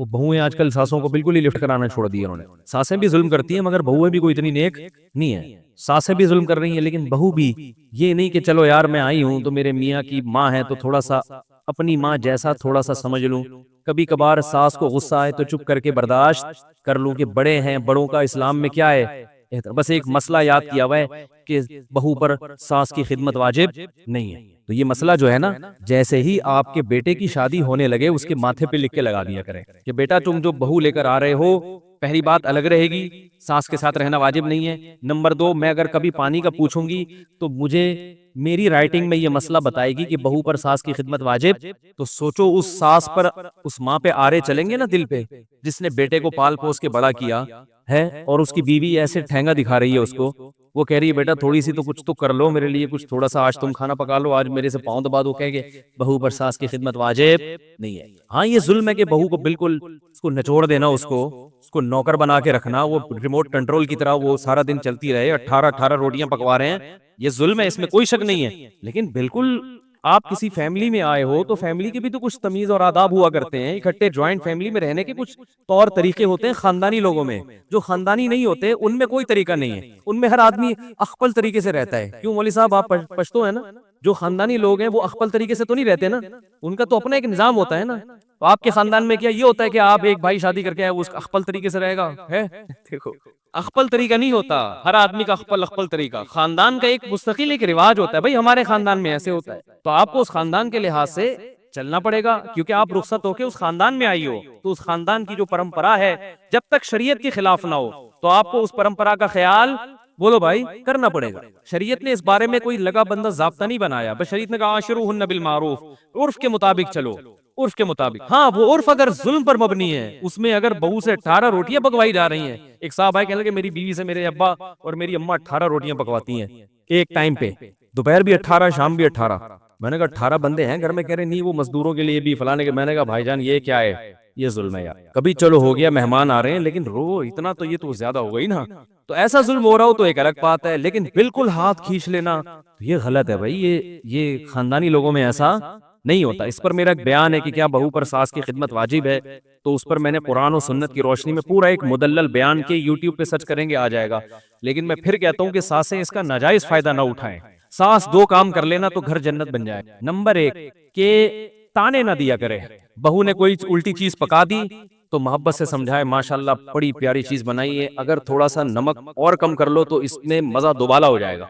وہ بہویں آج کل ساسوں کو بالکل ہی لفٹ کرانا چھوڑ دیا انہوں نے. ساسیں بھی ظلم کرتی ہیں مگر بہویں بھی کوئی اتنی نیک نہیں ہے. ساسیں بھی ظلم کر رہی ہیں لیکن بہو بھی یہ نہیں کہ چلو یار میں آئی ہوں تو میرے میاں کی ماں ہے تو تھوڑا سا اپنی ماں جیسا تھوڑا سا سمجھ لوں. کبھی کبھار ساس کو غصہ آئے تو چپ کر کے برداشت کر لوں کہ بڑے ہیں, بڑوں کا اسلام میں کیا ہے. بس ایک مسئلہ یاد کیا ہوا ہے کہ بہو پر ساس کی خدمت واجب نہیں ہے. تو یہ مسئلہ جو ہے نا, جیسے ہی آپ کے بیٹے کی شادی ہونے لگے اس کے ماتھے پہ لکھ کے لگا دیا کریں کہ بیٹا تم جو بہو لے کر آ رہے ہو, پہلی بات الگ رہے گی, ساس کے ساتھ رہنا واجب نہیں ہے. نمبر 2, میں اگر کبھی پانی کا پوچھوں گی تو مجھے میری رائٹنگ میں یہ مسئلہ بتائے گی کہ بہو پر ساس کی خدمت واجب. تو سوچو اس ساس پر, اس ماں پہ آرے چلیں گے نا دل پہ, جس نے بیٹے کو پال پوس کے بڑا کیا ہے, اور اس کی بیوی ایسے ٹھینگا دکھا رہی ہے اس کو, وہ کہہ رہی ہے بیٹا تھوڑی سی تو کچھ تو کر لو میرے لیے, کچھ تھوڑا سا آج تم کھانا پکا لو, آج میرے سے پاؤں دبا دو. کہے گے بہو پر ساس کی خدمت واجب نہیں ہے. ہاں یہ ظلم ہے کہ بہو کو بالکل اس کو نچوڑ دینا, اس کو نوکر بنا کے رکھنا, وہ ریموٹ کنٹرول کی طرح وہ سارا دن چلتی رہے, 18 روٹیاں پکوا رہے ہیں, یہ ظلم ہے, اس میں کوئی شک نہیں ہے. لیکن بالکل آپ کسی فیملی میں آئے ہو تو فیملی کے بھی تو کچھ تمیز اور آداب ہوا کرتے ہیں. اکٹھے جوائنٹ فیملی میں رہنے کے کچھ طور طریقے ہوتے ہیں خاندانی لوگوں میں. جو خاندانی نہیں ہوتے ان میں کوئی طریقہ نہیں ہے, ان میں ہر آدمی اخپل طریقے سے رہتا ہے. کیوں مولوی صاحب آپ پشتو ہیں نا, جو خاندانی لوگ ہیں وہ اخپل طریقے سے تو نہیں رہتے نا, ان کا تو اپنا ایک نظام ہوتا ہے نا. تو آپ کے خاندان میں کیا یہ ہوتا ہے کہ آپ ایک بھائی شادی کر کے آئے وہ اخپل طریقے سے رہے گا؟ ہے دیکھو اخپل طریقہ نہیں ہوتا, ہر آدمی کا اخپل طریقہ. خاندان کا ایک مستقل ایک رواج ہوتا ہے, بھائی ہمارے خاندان میں ایسے ہوتا ہے, تو آپ کو اس خاندان کے لحاظ سے چلنا پڑے گا, کیونکہ آپ رخصت ہو کے اس خاندان میں آئی ہو. تو اس خاندان کی جو پرمپرا ہے جب تک شریعت کے خلاف نہ ہو تو آپ کو اس پرمپرا کا خیال بولو بھائی کرنا پڑے گا. شریعت نے اس بارے میں کوئی لگا بندہ ضابطہ نہیں بنایا, بس شریعت نے کہا عاشروہن بالمعروف, عرف کے مطابق چلو, عرف کے مطابق. ہاں وہ عرف اگر ظلم پر مبنی ہے, اس میں اگر بہو سے 18 روٹیاں پکوائی جا رہی ہیں. ایک صاحب آئے کہنے لگے میری بیوی سے میرے ابا اور میری اماں 18 روٹیاں پکواتی ہیں ایک ٹائم پہ, دوپہر بھی 18 شام بھی 18. میں نے کہا 18 بندے ہیں گھر میں, کہہ رہے نہیں وہ مزدوروں کے لیے بھی فلانے کے. میں نے کہا بھائی جان یہ کیا ہے, یہ ظلم ہے یار. کبھی چلو ہو گیا مہمان آ رہے ہیں, لیکن رو اتنا تو یہ تو زیادہ ہو گئی نا. تو ایسا ظلم ہو رہا ہو تو ایک الگ بات ہے, لیکن بالکل ہاتھ کھینچ لینا تو یہ غلط ہے بھائی. یہ خاندانی لوگوں میں ایسا نہیں ہوتا. اس پر میرا ایک بیان ہے کہ کیا بہو پر ساس کی خدمت واجب ہے, تو اس پر میں نے قرآن و سنت کی روشنی میں پورا ایک مدلل بیان کے یوٹیوب پہ سرچ کریں گے آ جائے گا. لیکن میں پھر کہتا ہوں کہ ساسیں اس کا ناجائز فائدہ نہ اٹھائیں. ساس 2 کام کر لینا تو گھر جنت بن جائے. نمبر 1 کہ تانے نہ دیا کرے. بہو نے کوئی الٹی چیز پکا دی تو محبت سے سمجھائے ماشاءاللہ بڑی پیاری چیز بنائی ہے, اگر تھوڑا سا نمک اور کم کر لو تو اس میں مزہ دوبالا ہو جائے گا.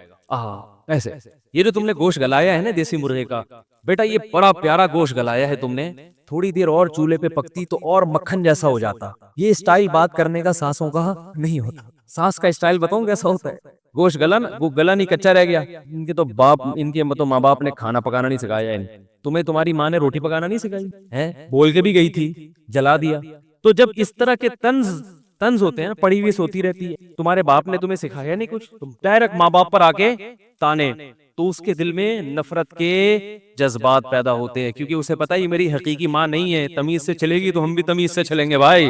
ایسے یہ جو تم نے گوشت گلایا ہے نا دیسی مرغے کا, بیٹا یہ بڑا پیارا گوشت گلایا ہے تم نے, تھوڑی دیر اور چولہے پہ پکتی تو اور مکھن جیسا ہو جاتا. یہ اسٹائل بات کرنے کا ساسوں کا نہیں ہوتا. ساس کا اسٹائل بتاؤں کیسا ہوتا ہے, گوشت گلا نا, وہ گلا نہیں کچا رہ گیا. ان کے تو ماں باپ نے کھانا پکانا نہیں سکھایا ہے, تمہیں تمہاری ماں نے روٹی پکانا نہیں سکھائی ہے, بول کے بھی گئی تھی جلا دیا. تو جب اس طرح کے طنز ہوتے ہیں, پڑھی ہوئی سوتی رہتی ہے, تمہارے باپ نے تمہیں سکھایا نہیں کچھ, تم ڈائریکٹ ماں باپ پر آ کے تانے, تو اس کے دل میں نفرت کے جذبات پیدا ہوتے ہیں, کیونکہ اسے پتا ہے یہ میری حقیقی ماں نہیں ہے. تمیز سے چلے گی تو ہم بھی تمیز سے چلیں گے بھائی,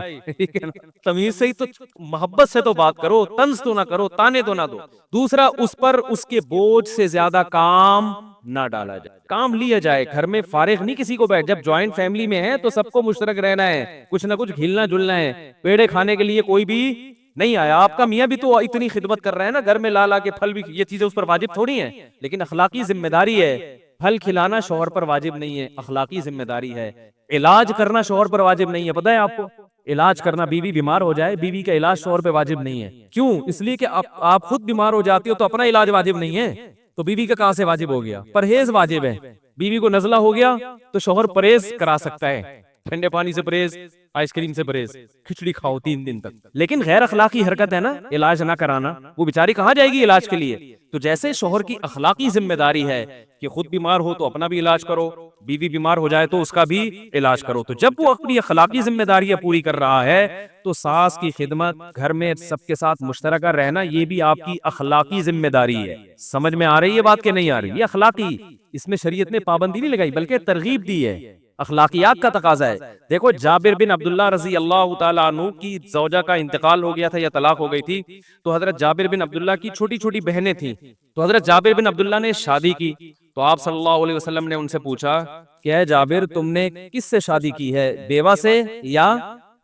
تمیز سے ہی تو, محبت سے تو بات کرو, طنز تو نہ کرو, تانے تو نہ دو. دوسرا اس پر اس کے بوجھ سے زیادہ کام نہ ڈالا جائے, کام لیا جائے. گھر میں فارغ نہیں کسی کو بیٹھ, جب جوائنٹ فیملی میں ہے تو سب کو مشترک رہنا ہے, کچھ نہ کچھ گھلنا جلنا ہے. پیڑے کھانے کے لیے کوئی بھی نہیں آیا. آپ کا میاں بھی تو اتنی خدمت کر رہا ہے نا, گھر میں لا لا کے پھل بھی, یہ چیزیں اس پر واجب تھوڑی ہیں, لیکن اخلاقی ذمہ داری ہے. پھل کھلانا شوہر پر واجب نہیں ہے, اخلاقی ذمہ داری ہے. علاج کرنا شوہر پر واجب نہیں ہے, پتہ ہے آپ کو, علاج کرنا, بیوی بیمار ہو جائے, بیوی کا علاج شوہر پہ واجب نہیں ہے. کیوں؟ اس لیے کہ آپ خود بیمار ہو جاتی ہو تو اپنا علاج واجب نہیں ہے, تو بیوی کا کہاں سے واجب ہو گیا؟ پرہیز واجب ہے. بیوی کو نزلہ ہو گیا تو شوہر پرہیز کرا سکتا ہے, ٹھنڈے پانی سے پرہیز, آئس کریم سے پرہیز, کھچڑی کھاؤ 3 دن تک. لیکن غیر اخلاقی حرکت ہے نا علاج نہ کرانا, وہ بیچاری کہاں جائے گی علاج کے لیے؟ تو جیسے شوہر کی اخلاقی ذمہ داری ہے کہ خود بیمار ہو تو اپنا بھی علاج کرو, بیوی بیمار ہو جائے تو اس کا بھی علاج کرو. تو جب وہ اپنی اخلاقی ذمہ داریاں پوری کر رہا ہے تو ساس کی خدمت, گھر میں سب کے ساتھ مشترکہ رہنا, یہ بھی آپ کی اخلاقی ذمہ داری ہے. سمجھ میں آ رہی ہے بات کہ نہیں آ رہی؟ یہ اخلاقی, اس میں شریعت نے پابندی نہیں لگائی بلکہ ترغیب دی ہے, اخلاقیات کا تقاضا ہے. دیکھو جابر بن عبداللہ رضی اللہ تعالیٰ عنہ کی زوجہ کا انتقال ہو گیا تھا یا طلاق ہو گئی تھی, تو حضرت جابر بن عبداللہ کی چھوٹی چھوٹی بہنیں تھیں. تو حضرت جابر بن عبداللہ نے شادی کی, تو آپ صلی اللہ علیہ وسلم نے ان سے پوچھا کہ اے جابر تم نے کس سے شادی کی ہے, بیوہ سے یا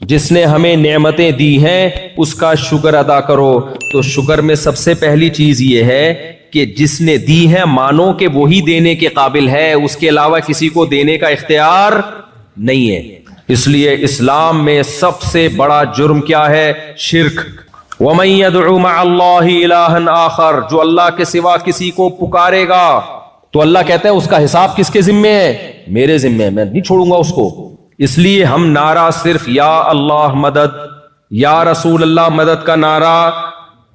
جس نے ہمیں نعمتیں دی ہیں اس کا شکر ادا کرو. تو شکر میں سب سے پہلی چیز یہ ہے کہ جس نے دی ہے مانو کہ وہی دینے کے قابل ہے, اس کے علاوہ کسی کو دینے کا اختیار نہیں ہے. اس لیے اسلام میں سب سے بڑا جرم کیا ہے؟ شرک. وَمَن يَدْعُ مَعَ اللَّهِ إِلَٰهًا آخر, جو اللہ کے سوا کسی کو پکارے گا تو اللہ کہتا ہے اس کا حساب کس کے ذمے ہے؟ میرے ذمے ہے, میں نہیں چھوڑوں گا اس کو. اس لیے ہم نعرہ صرف یا اللہ مدد, یا رسول اللہ مدد کا نعرہ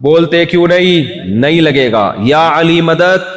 بولتے کیوں نہیں لگے گا. یا علی مدد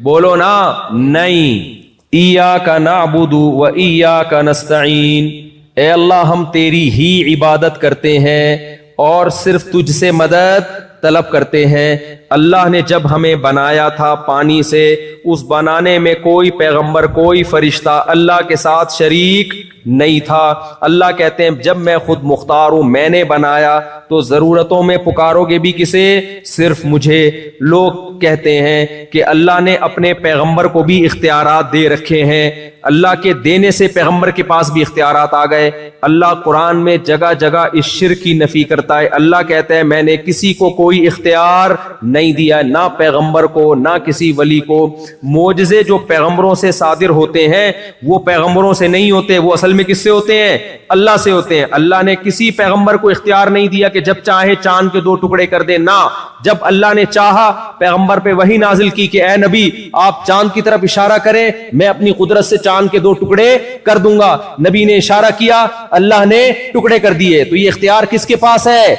بولو نا, نہیں. ایاک نعبد و ایاک نستعین, اے اللہ ہم تیری ہی عبادت کرتے ہیں اور صرف تجھ سے مدد طلب کرتے ہیں. اللہ نے جب ہمیں بنایا تھا پانی سے, اس بنانے میں کوئی پیغمبر کوئی فرشتہ اللہ کے ساتھ شریک نہیں تھا. اللہ کہتے ہیں جب میں خود مختار ہوں, میں نے بنایا, تو ضرورتوں میں پکارو گے بھی کسے؟ صرف مجھے. لوگ کہتے ہیں کہ اللہ نے اپنے پیغمبر کو بھی اختیارات دے رکھے ہیں, اللہ کے دینے سے پیغمبر کے پاس بھی اختیارات آ گئے. اللہ قرآن میں جگہ جگہ اس شرک کی نفی کرتا ہے. اللہ کہتا ہے میں نے کسی کو کوئی اختیار نہیں دیا, نہ پیغمبر کو نہ کسی ولی کو. معجزے جو پیغمبروں سے صادر ہوتے ہیں وہ پیغمبروں سے نہیں ہوتے, وہ اصل میں کس سے ہوتے ہیں؟ اللہ سے ہوتے ہیں. اللہ نے کسی پیغمبر کو اختیار نہیں دیا کہ جب چاہے چاند کے 2 ٹکڑے کر دے, نہ. جب اللہ نے چاہا پیغمبر پہ وحی نازل کی کہ اے نبی آپ چاند کی طرف اشارہ کریں, میں اپنی قدرت سے چاند کے 2 ٹکڑے کر دوں گا. نبی نے اشارہ کیا, اللہ نے ٹکڑے کر دیے. تو یہ اختیار کس کے پاس ہے؟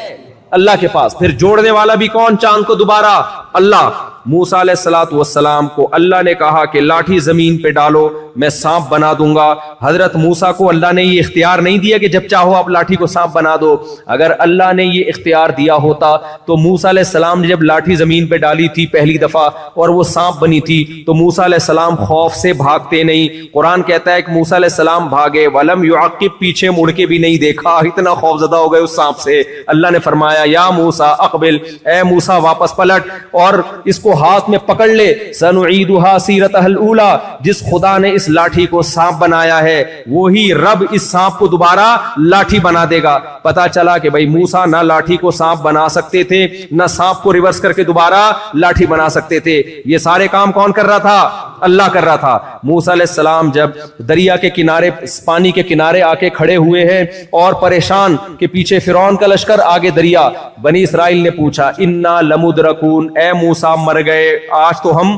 اللہ کے پاس. پھر جوڑنے والا بھی کون چاند کو دوبارہ؟ اللہ. موسیٰ علیہ الصلوۃ والسلام کو اللہ نے کہا کہ لاٹھی زمین پہ ڈالو, میں سانپ بنا دوں گا. حضرت موسیٰ کو اللہ نے یہ اختیار نہیں دیا کہ جب چاہو آپ لاٹھی کو سانپ بنا دو. اگر اللہ نے یہ اختیار دیا ہوتا تو موسیٰ علیہ السلام نے جب لاٹھی زمین پہ ڈالی تھی پہلی دفعہ اور وہ سانپ بنی تھی تو موسیٰ علیہ السلام خوف سے بھاگتے نہیں. قرآن کہتا ہے کہ موسیٰ علیہ السلام بھاگے, ولم یعقب, پیچھے مڑ کے بھی نہیں دیکھا, اتنا خوف زدہ ہو گئے اس سانپ سے. اللہ نے فرمایا یا موسیٰ اقبل, اے موسیٰ واپس پلٹ اور اس کو ہاتھ میں پکڑ لے. سنعیدها سیرتها الاولی, جس خدا نے اس لاٹھی کو سانپ بنایا ہے وہی رب اس سانپ کو دوبارہ لاٹھی بنا دے گا. پتا چلا کہ بھائی موسیٰ نہ لاٹھی کو سانپ بنا سکتے تھے, نہ سانپ کو ریورس کر کے دوبارہ لاٹھی بنا سکتے تھے. یہ سارے کام کون کر رہا تھا؟ اللہ کر رہا تھا. موسیٰ علیہ السلام جب دریا کے کنارے, پانی کے کنارے آ کے کھڑے ہوئے ہیں اور پریشان کہ پیچھے فرعون کا لشکر, آگے دریا, بنی اسرائیل نے پوچھا انا لمدرکون, اے موسیٰ مر گئے, آج تو ہم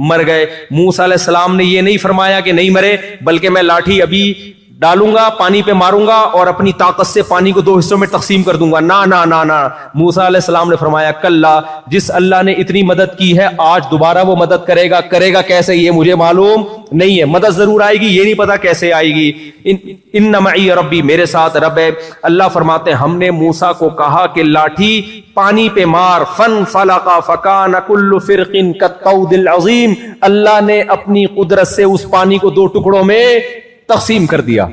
مر گئے. موسیٰ علیہ السلام نے یہ نہیں فرمایا کہ نہیں مرے, بلکہ میں لاٹھی ابھی ڈالوں گا, پانی پہ ماروں گا اور اپنی طاقت سے پانی کو 2 حصوں میں تقسیم کر دوں گا. نا نا نا نا. موسیٰ علیہ السلام نے فرمایا کلا, جس اللہ نے اتنی مدد کی ہے آج دوبارہ وہ مدد کرے گا. کرے گا کیسے یہ مجھے معلوم نہیں ہے, مدد ضرور آئے گی, یہ نہیں پتا کیسے آئے گی. ان معی ربی, میرے ساتھ رب ہے. اللہ فرماتے ہیں ہم نے موسیٰ کو کہا کہ لاٹھی پانی پہ مار, فن فلقا فکان کل فرق کالطود العظیم. اللہ نے اپنی قدرت سے اس پانی کو 2 ٹکڑوں میں تقسیم کر دیا.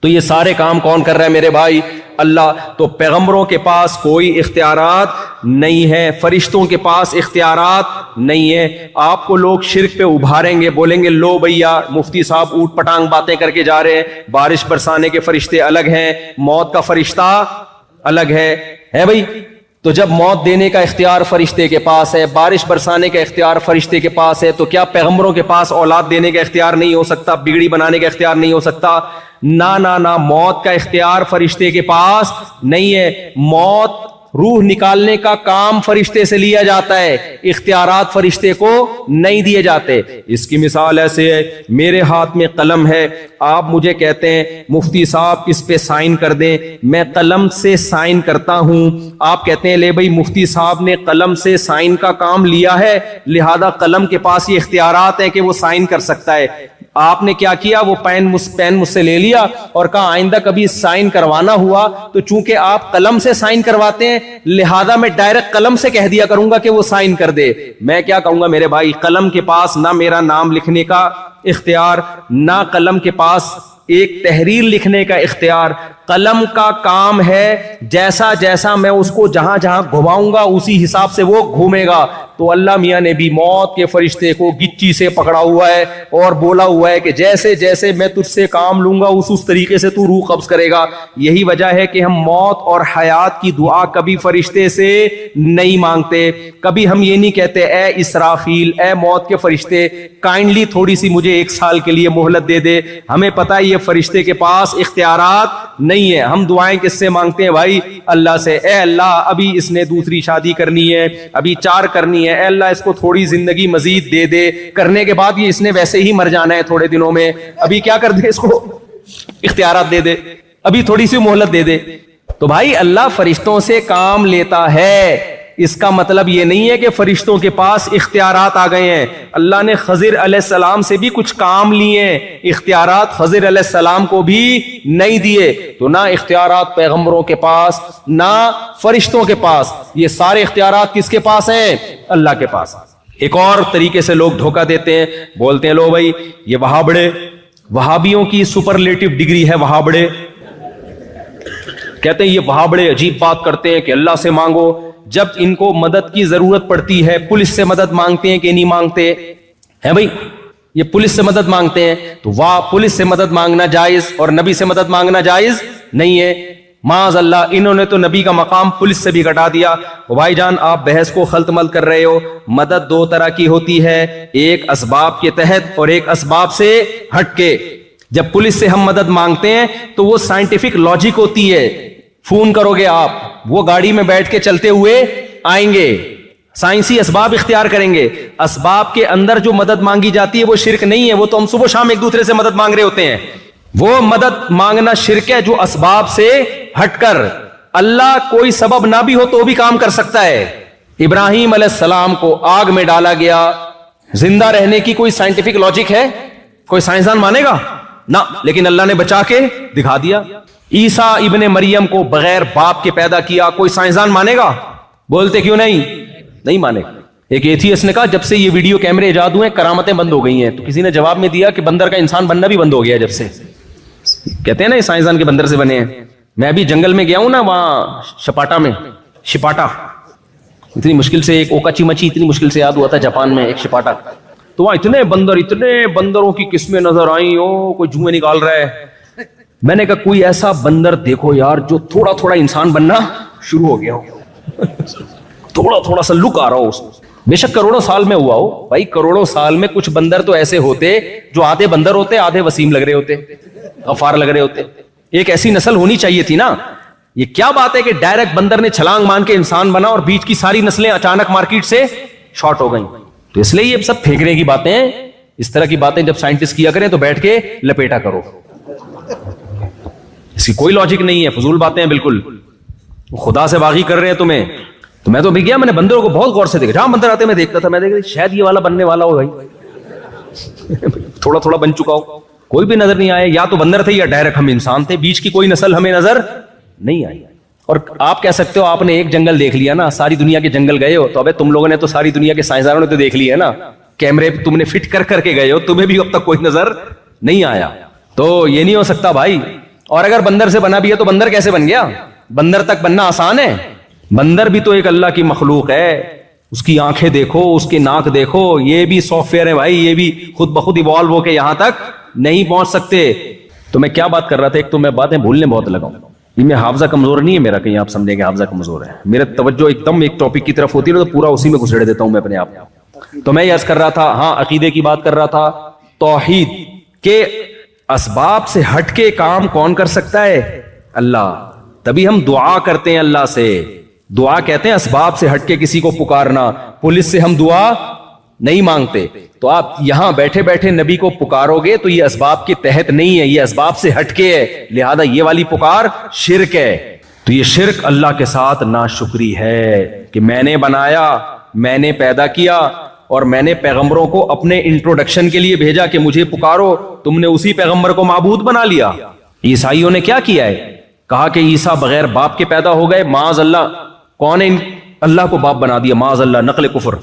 تو یہ سارے کام کون کر رہا ہے میرے بھائی؟ اللہ. تو پیغمبروں کے پاس کوئی اختیارات نہیں ہے, فرشتوں کے پاس اختیارات نہیں ہے. آپ کو لوگ شرک پہ ابھاریں گے, بولیں گے لو بھیا مفتی صاحب اوٹ پٹانگ باتیں کر کے جا رہے ہیں, بارش برسانے کے فرشتے الگ ہیں, موت کا فرشتہ الگ ہے بھائی. تو جب موت دینے کا اختیار فرشتے کے پاس ہے, بارش برسانے کا اختیار فرشتے کے پاس ہے, تو کیا پیغمبروں کے پاس اولاد دینے کا اختیار نہیں ہو سکتا, بگڑی بنانے کا اختیار نہیں ہو سکتا؟ نا نا نا, موت کا اختیار فرشتے کے پاس نہیں ہے. موت روح نکالنے کا کام فرشتے سے لیا جاتا ہے, اختیارات فرشتے کو نہیں دیے جاتے. اس کی مثال ایسے ہے, میرے ہاتھ میں قلم ہے, آپ مجھے کہتے ہیں مفتی صاحب اس پہ سائن کر دیں, میں قلم سے سائن کرتا ہوں. آپ کہتے ہیں لے بھائی مفتی صاحب نے قلم سے سائن کا کام لیا ہے, لہذا قلم کے پاس یہ اختیارات ہیں کہ وہ سائن کر سکتا ہے. آپ نے کیا کیا, وہ پین مجھ سے لے لیا اور کہا آئندہ کبھی سائن کروانا ہوا تو چونکہ آپ قلم سے سائن کرواتے ہیں لہذا میں ڈائریکٹ قلم سے کہہ دیا کروں گا کہ وہ سائن کر دے. میں کیا کہوں گا میرے بھائی, قلم کے پاس نہ میرا نام لکھنے کا اختیار, نہ قلم کے پاس ایک تحریر لکھنے کا اختیار، قلم کا کام ہے جیسا جیسا میں اس کو جہاں جہاں گھماؤں گا اسی حساب سے وہ گھومے گا. تو اللہ میاں نے بھی موت کے فرشتے کو گچی سے پکڑا ہوا ہے اور بولا ہوا ہے کہ جیسے جیسے میں تجھ سے کام لوں گا اس طریقے سے تو روح قبض کرے گا. یہی وجہ ہے کہ ہم موت اور حیات کی دعا کبھی فرشتے سے نہیں مانگتے. کبھی ہم یہ نہیں کہتے اے اسرافیل، اے موت کے فرشتے، کائنڈلی تھوڑی سی مجھے 1 سال کے لیے مہلت دے دے. ہمیں پتہ ہے یہ فرشتے کے پاس اختیارات نہیں ہے. ہم دعائیں کس سے مانگتے ہیں بھائی؟ اللہ سے. اے اللہ ابھی اس نے دوسری شادی کرنی ہے، ابھی 4 کرنی ہے، اے اللہ اس کو تھوڑی زندگی مزید دے دے، کرنے کے بعد یہ اس نے ویسے ہی مر جانا ہے تھوڑے دنوں میں، ابھی کیا کر دے، اس کو اختیارات دے دے، ابھی تھوڑی سی مہلت دے دے. تو بھائی اللہ فرشتوں سے کام لیتا ہے، اس کا مطلب یہ نہیں ہے کہ فرشتوں کے پاس اختیارات آ گئے ہیں. اللہ نے خضر علیہ السلام سے بھی کچھ کام لیے ہیں، اختیارات خضر علیہ السلام کو بھی نہیں دیے. تو نہ اختیارات پیغمبروں کے پاس نہ فرشتوں کے پاس، یہ سارے اختیارات کس کے پاس ہیں؟ اللہ کے پاس. ایک اور طریقے سے لوگ دھوکہ دیتے ہیں، بولتے ہیں لو بھائی یہ وہابڑے، وہابیوں کی سپرلیٹو ڈگری ہے وہابڑے، کہتے ہیں یہ وہابڑے عجیب بات کرتے ہیں کہ اللہ سے مانگو. جب ان کو مدد کی ضرورت پڑتی ہے پولیس سے مدد مانگتے ہیں کہ نہیں مانگتے ہیں بھائی؟ یہ پولیس سے مدد مانگتے ہیں تو واہ، پولیس سے مدد مانگنا جائز اور نبی سے مدد مانگنا جائز نہیں ہے. معاذ اللہ، انہوں نے تو نبی کا مقام پولیس سے بھی گھٹا دیا. بھائی جان آپ بحث کو خلط مل کر رہے ہو. مدد 2 طرح کی ہوتی ہے، ایک اسباب کے تحت اور ایک اسباب سے ہٹ کے. جب پولیس سے ہم مدد مانگتے ہیں تو وہ سائنٹیفک لاجک ہوتی ہے. فون کرو گے آپ، وہ گاڑی میں بیٹھ کے چلتے ہوئے آئیں گے، سائنسی اسباب اختیار کریں گے. اسباب کے اندر جو مدد مانگی جاتی ہے وہ شرک نہیں ہے، وہ تو ہم صبح شام ایک دوسرے سے مدد مانگ رہے ہوتے ہیں. وہ مدد مانگنا شرک ہے جو اسباب سے ہٹ کر. اللہ کوئی سبب نہ بھی ہو تو بھی کام کر سکتا ہے. ابراہیم علیہ السلام کو آگ میں ڈالا گیا، زندہ رہنے کی کوئی سائنٹیفک لاجک ہے؟ کوئی سائنسدان مانے گا؟ نہ، لیکن اللہ نے بچا کے دکھا دیا. عیسیٰ ابن مریم کو بغیر باپ کے پیدا کیا، کوئی سائنسدان مانے گا؟ بولتے کیوں نہیں مانے. ایک ایتھیسٹ نے کہا جب سے یہ ویڈیو کیمرے ایجاد ہوئے کرامتیں بند ہو گئی ہیں. تو کسی نے جواب میں دیا کہ بندر کا انسان بننا بھی بند ہو گیا جب سے. کہتے ہیں نا یہ سائنسدان کے بندر سے بنے ہیں. میں ابھی جنگل میں گیا ہوں نا، وہاں شپاٹا، اتنی مشکل سے ایک اوکاچی مچی اتنی مشکل سے یاد ہوا تھا جاپان میں، ایک شپاٹا. تو وہاں اتنے بندروں کی قسمیں نظر آئیں، کوئی جوئیں نکال رہا ہے. میں نے کہا کوئی ایسا بندر دیکھو یار جو تھوڑا تھوڑا انسان بننا شروع ہو گیا ہو، تھوڑا سا لک آ رہا ہو اس میں. بے شک کروڑوں سال میں ہوا ہو بھائی، کروڑوں سال میں کچھ بندر تو ایسے ہوتے جو آدھے بندر ہوتے، آدھے وسیم لگ رہے ہوتے، غفار لگ رہے ہوتے. ایک ایسی نسل ہونی چاہیے تھی نا. یہ کیا بات ہے کہ ڈائریکٹ بندر نے چھلانگ مان کے انسان بنا اور بیچ کی ساری نسلیں اچانک مارکیٹ سے شارٹ ہو گئیں. تو اس لیے یہ سب پھینکنے کی باتیں ہیں. اس طرح کی باتیں جب سائنٹسٹ کیا کریں تو بیٹھ کے لپیٹا کرو، اس کی کوئی لاجک نہیں ہے، فضول باتیں ہیں بالکل. خدا سے باغی کر رہے ہیں تمہیں. تو میں تو بھی گیا، میں نے بندروں کو بہت غور سے دیکھا، جہاں بندر آتے میں دیکھتا تھا، میں دیکھا شاید یہ والا بننے والا ہو بھائی، تھوڑا بن چکا ہو. کوئی بھی نظر نہیں آیا، یا تو بندر تھے یا ڈائریکٹ ہم انسان تھے، بیچ کی کوئی نسل ہمیں نظر نہیں آئی. اور آپ کہہ سکتے ہو آپ نے ایک جنگل دیکھ لیا نا، ساری دنیا کے جنگل گئے ہو، تو ابے تم لوگوں نے تو ساری دنیا کے سائنسدانوں نے تو دیکھ لیا ہے نا، کیمرے تم نے فٹ کر کے گئے ہو، تمہیں بھی اب تک کوئی نظر نہیں آیا. تو یہ نہیں ہو سکتا بھائی. اور اگر بندر سے بنا بھی ہے تو بندر کیسے بن گیا؟ بندر تک بننا آسان ہے؟ بندر بھی تو ایک اللہ کی مخلوق ہے. اس کی آنکھیں دیکھو، اس کی ناک دیکھو، یہ بھی سافٹ ویئر ہے بھائی، یہ بھی خود بخود ایوالو ہو کے یہاں تک نہیں پہنچ سکتے. تو میں کیا بات کر رہا تھا؟ ایک تو میں باتیں بھولنے بہت لگا ہوں. یہ میں حافظہ کمزور نہیں ہے میرا، کہیں آپ سمجھیں کہ حافظہ کمزور ہے. میرا توجہ ایک دم ایک ٹاپک کی طرف ہوتی ہے تو پورا اسی میں گھسیڑ دیتا ہوں میں اپنے آپ. تو میں یہ عرض کر رہا تھا، ہاں عقیدے کی بات کر رہا تھا. توحید کے اسباب سے ہٹ کے کام کون کر سکتا ہے؟ اللہ. تبھی ہم دعا کرتے ہیں اللہ سے. دعا کہتے ہیں اسباب سے ہٹ کے کسی کو پکارنا. پولیس سے ہم دعا نہیں مانگتے. تو آپ یہاں بیٹھے بیٹھے نبی کو پکارو گے تو یہ اسباب کے تحت نہیں ہے، یہ اسباب سے ہٹ کے ہے، لہذا یہ والی پکار شرک ہے. تو یہ شرک اللہ کے ساتھ ناشکری ہے کہ میں نے بنایا، میں نے پیدا کیا اور میں نے پیغمبروں کو اپنے انٹروڈکشن کے لیے بھیجا کہ مجھے پکارو، تم نے اسی پیغمبر کو معبود بنا لیا. عیسائیوں نے کیا کیا ہے؟ کہا کہ عیسیٰ بغیر باپ کے پیدا ہو گئے، معاذ اللہ. کون ہے اللہ کو باپ بنا دیا؟ معاذ اللہ، نقل کفر.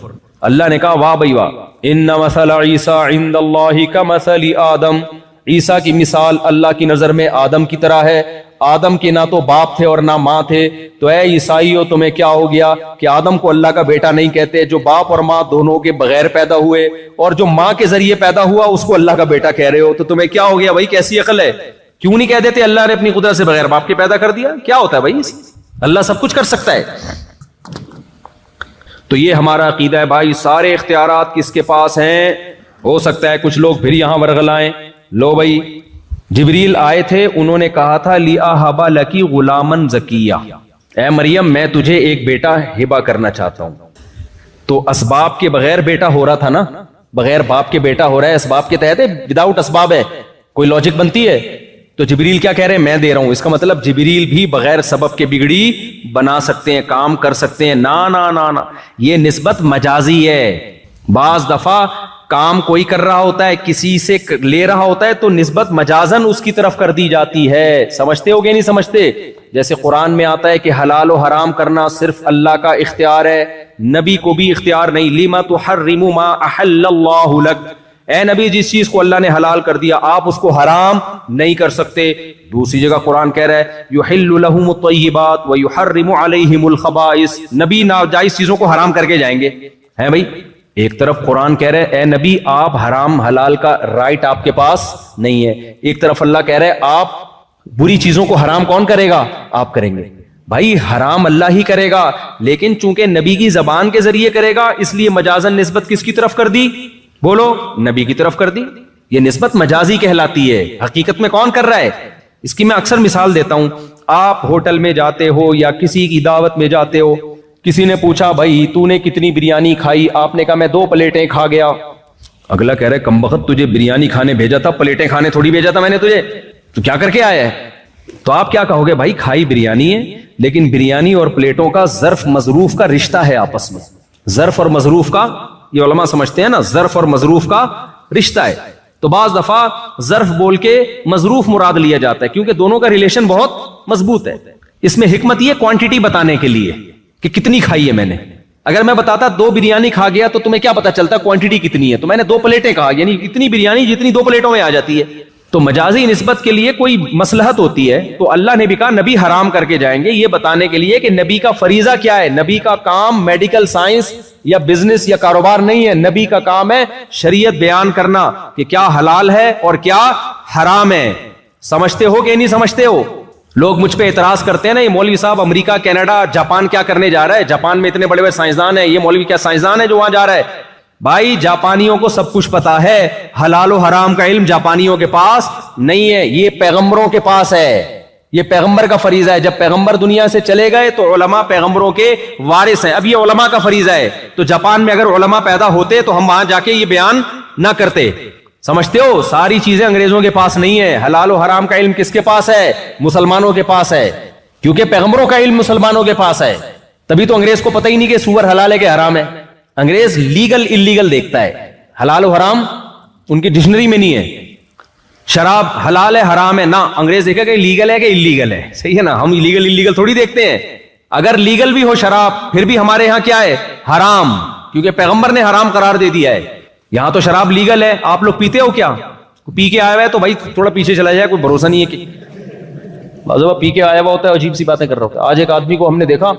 اللہ نے کہا واہ بھائی واہ، ان مثل عیسیٰ عند اللہ کمثل آدم، عیسیٰ کی مثال اللہ کی نظر میں آدم کی طرح ہے. آدم کے نہ تو باپ تھے اور نہ ماں تھے. تو اے عیسائیوں تمہیں کیا ہو گیا کہ آدم کو اللہ کا بیٹا نہیں کہتے؟ جو باپ اور ماں دونوں کے بغیر پیدا ہوئے اور جو ماں کے ذریعے پیدا ہوا اس کو اللہ کا بیٹا کہہ رہے ہو. تو تمہیں کیا ہو گیا بھائی؟ کیسی عقل ہے؟ کیوں نہیں کہہ دیتے اللہ نے اپنی قدرت سے بغیر باپ کے پیدا کر دیا؟ کیا ہوتا ہے بھائی؟ اللہ سب کچھ کر سکتا ہے. تو یہ ہمارا عقیدہ ہے بھائی. سارے اختیارات کس کے پاس ہیں؟ ہو سکتا ہے کچھ لوگ پھر یہاں ورغلائیں. لو بھائی، جبریل آئے تھے، انہوں نے کہا تھا لِأَهَبَ لَكِ غُلَامًا زَكِيًّا، اے مریم میں تجھے ایک بیٹا ہبہ کرنا چاہتا ہوں. تو اسباب کے بغیر بیٹا ہو رہا تھا نا، بغیر باپ کے بیٹا ہو رہا ہے، اسباب کے تحت ہے، وداؤٹ اسباب ہے، کوئی لاجک بنتی ہے؟ تو جبریل کیا کہہ رہے ہیں؟ میں دے رہا ہوں. اس کا مطلب جبریل بھی بغیر سبب کے بگڑی بنا سکتے ہیں، کام کر سکتے ہیں. نا نا نا نا، یہ نسبت مجازی ہے. بعض دفعہ کام کوئی کر رہا ہوتا ہے، کسی سے لے رہا ہوتا ہے، تو نسبت مجازن اس کی طرف کر دی جاتی ہے. سمجھتے ہو کہ نہیں سمجھتے؟ جیسے قرآن میں آتا ہے کہ حلال و حرام کرنا صرف اللہ کا اختیار ہے، نبی کو بھی اختیار نہیں. لِمَ تُحَرِّمُ مَا أَحَلَّ اللَّهُ لَكَ، اے نبی جس چیز کو اللہ نے حلال کر دیا آپ اس کو حرام نہیں کر سکتے. دوسری جگہ قرآن کہہ رہا ہے یحل لہم الطیبات ویحرم علیہم الخبائث، نبی ناجائز چیزوں کو حرام کر کے جائیں گے. ہیں بھائی، ایک طرف قرآن کہہ رہے ہے اے نبی آپ حرام حلال کا رائٹ آپ کے پاس نہیں ہے، ایک طرف اللہ کہہ رہے آپ بری چیزوں کو حرام کون کرے گا؟ آپ کریں گے. بھائی حرام اللہ ہی کرے گا، لیکن چونکہ نبی کی زبان کے ذریعے کرے گا اس لیے مجازن نسبت کس کی طرف کر دی؟ بولو، نبی کی طرف کر دی. یہ نسبت مجازی کہلاتی ہے. حقیقت میں کون کر رہا ہے؟ اس کی میں اکثر مثال دیتا ہوں. آپ ہوٹل میں جاتے ہو یا کسی کی دعوت میں جاتے ہو، کسی نے پوچھا بھائی تو نے کتنی بریانی کھائی؟ آپ نے کہا میں 2 پلیٹیں کھا گیا. اگلا کہہ رہے کمبخت تجھے بریانی کھانے بھیجا تھا، پلیٹیں کھانے تھوڑی بھیجا تھا میں نے تجھے، تو کیا کر کے آیا ہے؟ تو آپ کیا کہو گے؟ بھائی کھائی بریانی ہے، لیکن بریانی اور پلیٹوں کا ظرف مظروف کا رشتہ ہے آپس میں. ظرف اور مظروف کا، یہ علماء سمجھتے ہیں نا، ظرف اور مظروف کا رشتہ ہے. تو بعض دفعہ ظرف بول کے مظروف مراد لیا جاتا ہے کیونکہ دونوں کا ریلیشن بہت مضبوط ہے. اس میں حکمت یہ کوانٹٹی بتانے کے لیے کہ کتنی کھائی ہے میں نے. اگر میں بتاتا 2 بریانی کھا گیا تو تمہیں کیا پتا چلتا کوانٹٹی کتنی ہے؟ تو میں نے 2 پلیٹیں کہا، یعنی اتنی بریانی جتنی 2 پلیٹوں میں آ جاتی ہے. تو مجازی نسبت کے لیے کوئی مصلحت ہوتی ہے تو اللہ نے بھی کہا نبی حرام کر کے جائیں گے، یہ بتانے کے لیے کہ نبی کا فریضہ کیا ہے. نبی کا کام میڈیکل سائنس یا بزنس یا کاروبار نہیں ہے، نبی کا کام ہے شریعت بیان کرنا کہ کیا حلال ہے اور کیا حرام ہے. سمجھتے ہو کہ نہیں سمجھتے ہو؟ لوگ مجھ پہ اعتراض کرتے ہیں نا، یہ مولوی صاحب امریکہ کینیڈا جاپان کیا کرنے جا رہا ہے؟ جاپان میں اتنے بڑے بڑے سائنسدان ہیں، یہ مولوی کیا سائنسدان ہے جو وہاں جا رہا ہے؟ بھائی جاپانیوں کو سب کچھ پتا ہے، حلال و حرام کا علم جاپانیوں کے پاس نہیں ہے، یہ پیغمبروں کے پاس ہے. یہ پیغمبر کا فریضہ ہے. جب پیغمبر دنیا سے چلے گئے تو علماء پیغمبروں کے وارث ہیں. اب یہ علماء کا فریضہ ہے. تو جاپان میں اگر علماء پیدا ہوتے تو ہم وہاں جا کے یہ بیان نہ کرتے. سمجھتے ہو؟ ساری چیزیں انگریزوں کے پاس نہیں ہے. حلال و حرام کا علم کس کے پاس ہے؟ مسلمانوں کے پاس ہے، کیونکہ پیغمبروں کا علم مسلمانوں کے پاس ہے. تبھی تو انگریز کو پتہ ہی نہیں کہ سور حلال ہے کہ حرام ہے. انگریز لیگل انلیگل دیکھتا ہے، حلال و حرام ان کی ڈکشنری میں نہیں ہے. شراب حلال ہے حرام ہے، نہ، انگریز دیکھے کہ لیگل ہے کہ انلیگل ہے. صحیح ہے نا؟ ہم لیگل انلیگل تھوڑی دیکھتے ہیں. اگر لیگل بھی ہو شراب پھر بھی ہمارے ہاں کیا ہے؟ حرام، کیونکہ پیغمبر نے حرام قرار دے دیا ہے. یہاں تو شراب لیگل ہے. آپ لوگ پیتے ہو کیا؟ پی کے آیا ہوا ہے تو بھائی تھوڑا پیچھے چلا جائے، کوئی بھروسہ نہیں ہے کہ پی کے آیا ہوا ہوتا ہے عجیب سی باتیں کر رہا ہوتا ہے. آج ایک آدمی کو ہم نے دیکھا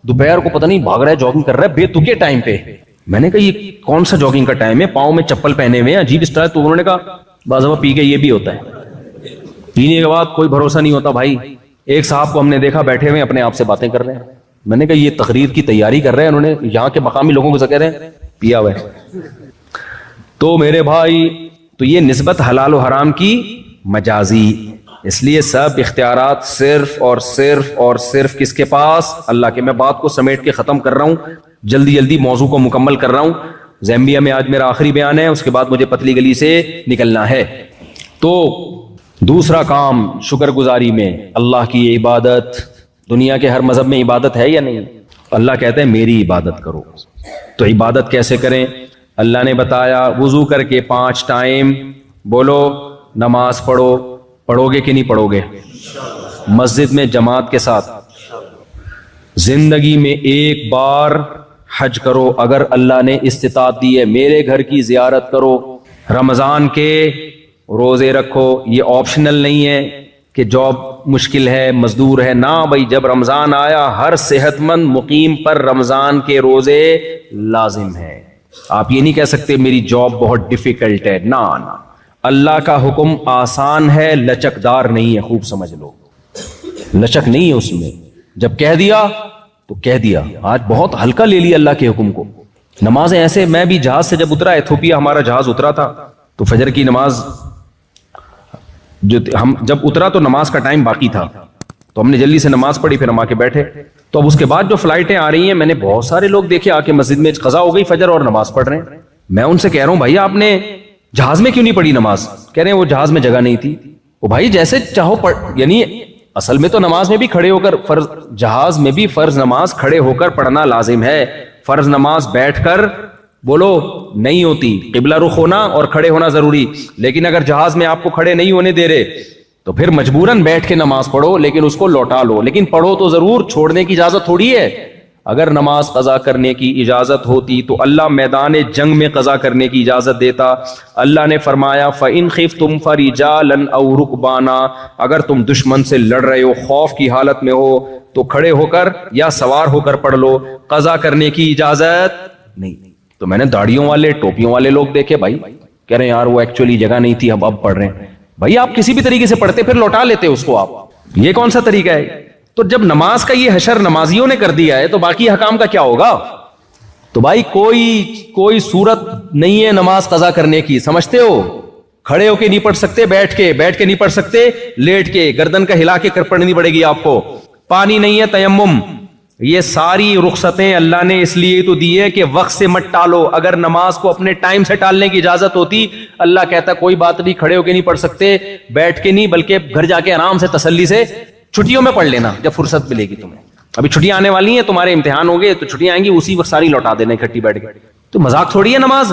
دوپہر کو پتہ نہیں بھاگ رہا ہے، جاگنگ کر رہا ہے بے تکے ٹائم پہ. میں نے کہا یہ کون سا جاگنگ کا ٹائم ہے؟ پاؤں میں چپل پہنے ہوئے ہیں، عجیب اسٹائل. تو انہوں نے کہا بعض دفعہ پی کے یہ بھی ہوتا ہے. پینے کے بعد کوئی بھروسہ نہیں ہوتا بھائی. ایک صاحب کو ہم نے دیکھا بیٹھے ہوئے اپنے آپ سے باتیں کر رہے ہیں. میں نے کہا یہ تقریر کی تیاری کر رہے ہیں، انہوں نے یہاں کے مقامی لوگوں کو کہہ رہے ہیں پیا ہوا ہے. تو میرے بھائی، تو یہ نسبت حلال و حرام کی مجازی. اس لیے سب اختیارات صرف اور صرف اور صرف کس کے پاس؟ اللہ کے. میں بات کو سمیٹ کے ختم کر رہا ہوں، جلدی جلدی موضوع کو مکمل کر رہا ہوں. زیمبیا میں آج میرا آخری بیان ہے، اس کے بعد مجھے پتلی گلی سے نکلنا ہے. تو دوسرا کام شکر گزاری میں اللہ کی عبادت. دنیا کے ہر مذہب میں عبادت ہے یا نہیں؟ اللہ کہتے ہیں میری عبادت کرو. تو عبادت کیسے کریں؟ اللہ نے بتایا وضو کر کے 5 ٹائم بولو نماز پڑھو. پڑھو گے کہ نہیں پڑھو گے؟ مسجد میں جماعت کے ساتھ. زندگی میں 1 بار حج کرو اگر اللہ نے استطاعت دی ہے. میرے گھر کی زیارت کرو. رمضان کے روزے رکھو. یہ آپشنل نہیں ہے کہ جاب مشکل ہے, مزدور ہے, نہ بھائی. جب رمضان آیا ہر صحت مند مقیم پر رمضان کے روزے لازم ہیں. آپ یہ نہیں کہہ سکتے میری جاب بہت ڈیفیکلٹ ہے, نہ نہ, اللہ کا حکم آسان ہے, لچکدار نہیں ہے. خوب سمجھ لو, لچک نہیں ہے اس میں. جب کہہ دیا تو کہہ دیا. آج بہت ہلکا لے لیا اللہ کے حکم کو. نمازیں ایسے, میں بھی جہاز سے جب اترا, ایتھوپیا ہمارا جہاز اترا تھا, تو فجر کی نماز جو ہم جب اترا تو نماز کا ٹائم باقی تھا, تو ہم نے جلدی سے نماز پڑھی, پھر ہم آ کے بیٹھے. تو اب اس کے بعد جو فلائٹیں آ رہی ہیں, میں نے بہت سارے لوگ دیکھے آ کے مسجد میں قضا ہو گئی فجر اور نماز پڑھ رہے ہیں. میں ان سے کہہ رہا ہوں بھائی آپ نے جہاز میں کیوں نہیں پڑھی نماز؟ کہہ رہے ہیں وہ جہاز میں جگہ نہیں تھی. وہ بھائی جیسے چاہو پڑھ, یعنی اصل میں تو نماز میں بھی کھڑے ہو کر فرض, جہاز میں بھی فرض نماز کھڑے ہو کر پڑھنا لازم ہے. فرض نماز بیٹھ کر بولو نہیں ہوتی, قبلہ رخ ہونا اور کھڑے ہونا ضروری. لیکن اگر جہاز میں آپ کو کھڑے نہیں ہونے دے رہے تو پھر مجبوراً بیٹھ کے نماز پڑھو, لیکن اس کو لوٹا لو. لیکن پڑھو تو ضرور, چھوڑنے کی اجازت تھوڑی ہے. اگر نماز قضا کرنے کی اجازت ہوتی تو اللہ میدان جنگ میں قضا کرنے کی اجازت دیتا. اللہ نے فرمایا فَإِنْ خِفْتُمْ فَرِجَالًا أَوْ رُكْبَانًا, اگر تم دشمن سے لڑ رہے ہو, خوف کی حالت میں ہو, تو کھڑے ہو کر یا سوار ہو کر پڑھ لو, قضا کرنے کی اجازت نہیں. تو میں نے داڑھیوں والے ٹوپیوں والے لوگ دیکھے, بھائی کہہ رہے ہیں یار وہ ایکچولی جگہ نہیں تھی, اب پڑھ رہے ہیں. بھائی آپ کسی بھی طریقے سے پڑھتے پھر لوٹا لیتے اس کو آپ, یہ کون سا طریقہ ہے؟ تو جب نماز کا یہ حشر نمازیوں نے کر دیا ہے تو باقی حکام کا کیا ہوگا؟ تو بھائی کوئی صورت نہیں ہے نماز قضا کرنے کی, سمجھتے ہو؟ کھڑے ہو کے نہیں پڑھ سکتے, بیٹھ کے نہیں پڑھ سکتے, لیٹ کے گردن کا ہلا کے کر پڑھنی پڑے گی آپ کو. پانی نہیں ہے, تیمم. یہ ساری رخصتیں اللہ نے اس لیے تو دی ہے کہ وقت سے مت ٹالو. اگر نماز کو اپنے ٹائم سے ٹالنے کی اجازت ہوتی, اللہ کہتا کوئی بات نہیں, کھڑے ہو کے نہیں پڑھ سکتے, بیٹھ کے نہیں, بلکہ گھر جا کے آرام سے تسلی سے چھٹیوں میں پڑھ لینا جب فرصت ملے گی تمہیں. ابھی چھٹیاں آنے والی ہیں, تمہارے امتحان ہو گئے تو چھٹیاں آئیں گی, اسی وقت ساری لوٹا دینا اکٹھی بیٹھ کے. تو مذاق تھوڑی ہے نماز.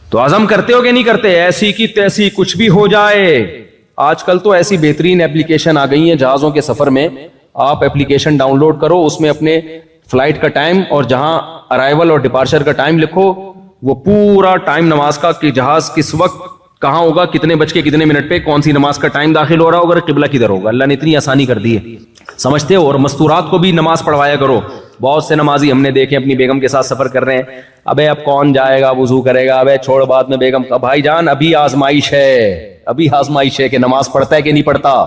تو عزم کرتے ہو کہ نہیں کرتے, ایسی کی تیسی کچھ بھی ہو جائے. آج کل تو ایسی بہترین ایپلیکیشن آ گئی ہیں جہازوں کے سفر میں, آپ ایپلیکیشن ڈاؤن لوڈ کرو, اس میں اپنے فلائٹ کا ٹائم اور جہاں ارائیول اور ڈپارچر کا ٹائم لکھو, وہ پورا ٹائم نماز کا کہ جہاز کس وقت کہاں ہوگا, کتنے بج کے کتنے منٹ پہ کون سی نماز کا ٹائم داخل ہو رہا ہوگا, قبلہ کدھر ہوگا. اللہ نے اتنی آسانی کر دی ہے, سمجھتے ہو؟ اور مستورات کو بھی نماز پڑھوایا کرو. بہت سے نمازی ہم نے دیکھے اپنی بیگم کے ساتھ سفر کر رہے ہیں, ابے اب کون جائے گا, وضو کرے گا, ابے چھوڑ بعد میں بیگم. بھائی جان ابھی آزمائش ہے کہ نماز پڑھتا ہے کہ نہیں پڑھتا.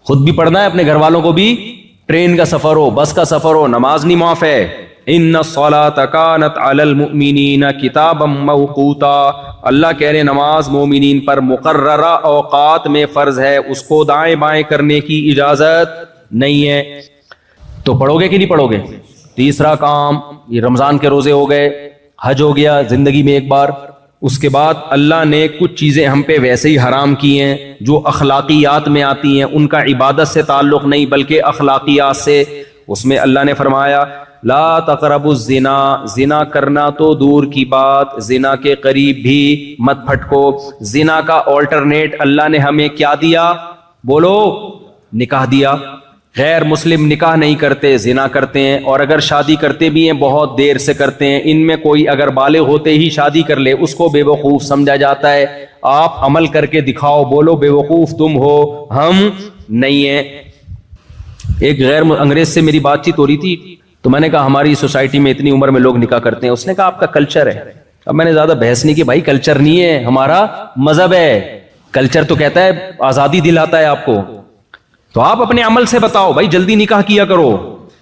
خود بھی پڑھنا ہے, اپنے گھر والوں کو بھی. ٹرین کا سفر ہو, بس کا سفر ہو, نماز نہیں معاف ہے. ان الصلاۃ کانت علی المؤمنین کتابا موقوتا, اللہ کہہ رہے نماز مومنین پر مقررہ اوقات میں فرض ہے, اس کو دائیں بائیں کرنے کی اجازت نہیں ہے. تو پڑھو گے کہ نہیں پڑھو گے؟ تیسرا کام, یہ رمضان کے روزے ہو گئے, حج ہو گیا زندگی میں ایک بار. اس کے بعد اللہ نے کچھ چیزیں ہم پہ ویسے ہی حرام کی ہیں جو اخلاقیات میں آتی ہیں, ان کا عبادت سے تعلق نہیں بلکہ اخلاقیات سے. اس میں اللہ نے فرمایا لا تقربوا الزنا, زنا کرنا تو دور کی بات, زنا کے قریب بھی مت پھٹکو. زنا کا آلٹرنیٹ اللہ نے ہمیں کیا دیا؟ بولو, نکاح دیا. غیر مسلم نکاح نہیں کرتے, زنا کرتے ہیں, اور اگر شادی کرتے بھی ہیں بہت دیر سے کرتے ہیں. ان میں کوئی اگر بالغ ہوتے ہی شادی کر لے اس کو بے وقوف سمجھا جاتا ہے. آپ عمل کر کے دکھاؤ, بولو بے وقوف تم ہو, ہم نہیں ہیں. ایک غیر انگریز سے میری بات چیت ہو رہی تھی, تو میں نے کہا ہماری سوسائٹی میں اتنی عمر میں لوگ نکاح کرتے ہیں. اس نے کہا آپ کا کلچر ہے. اب میں نے زیادہ بحث نہیں کی, بھائی کلچر نہیں ہے, ہمارا مذہب ہے. کلچر تو کہتا ہے آزادی دلاتا ہے آپ کو, تو آپ اپنے عمل سے بتاؤ بھائی جلدی نکاح کیا کرو.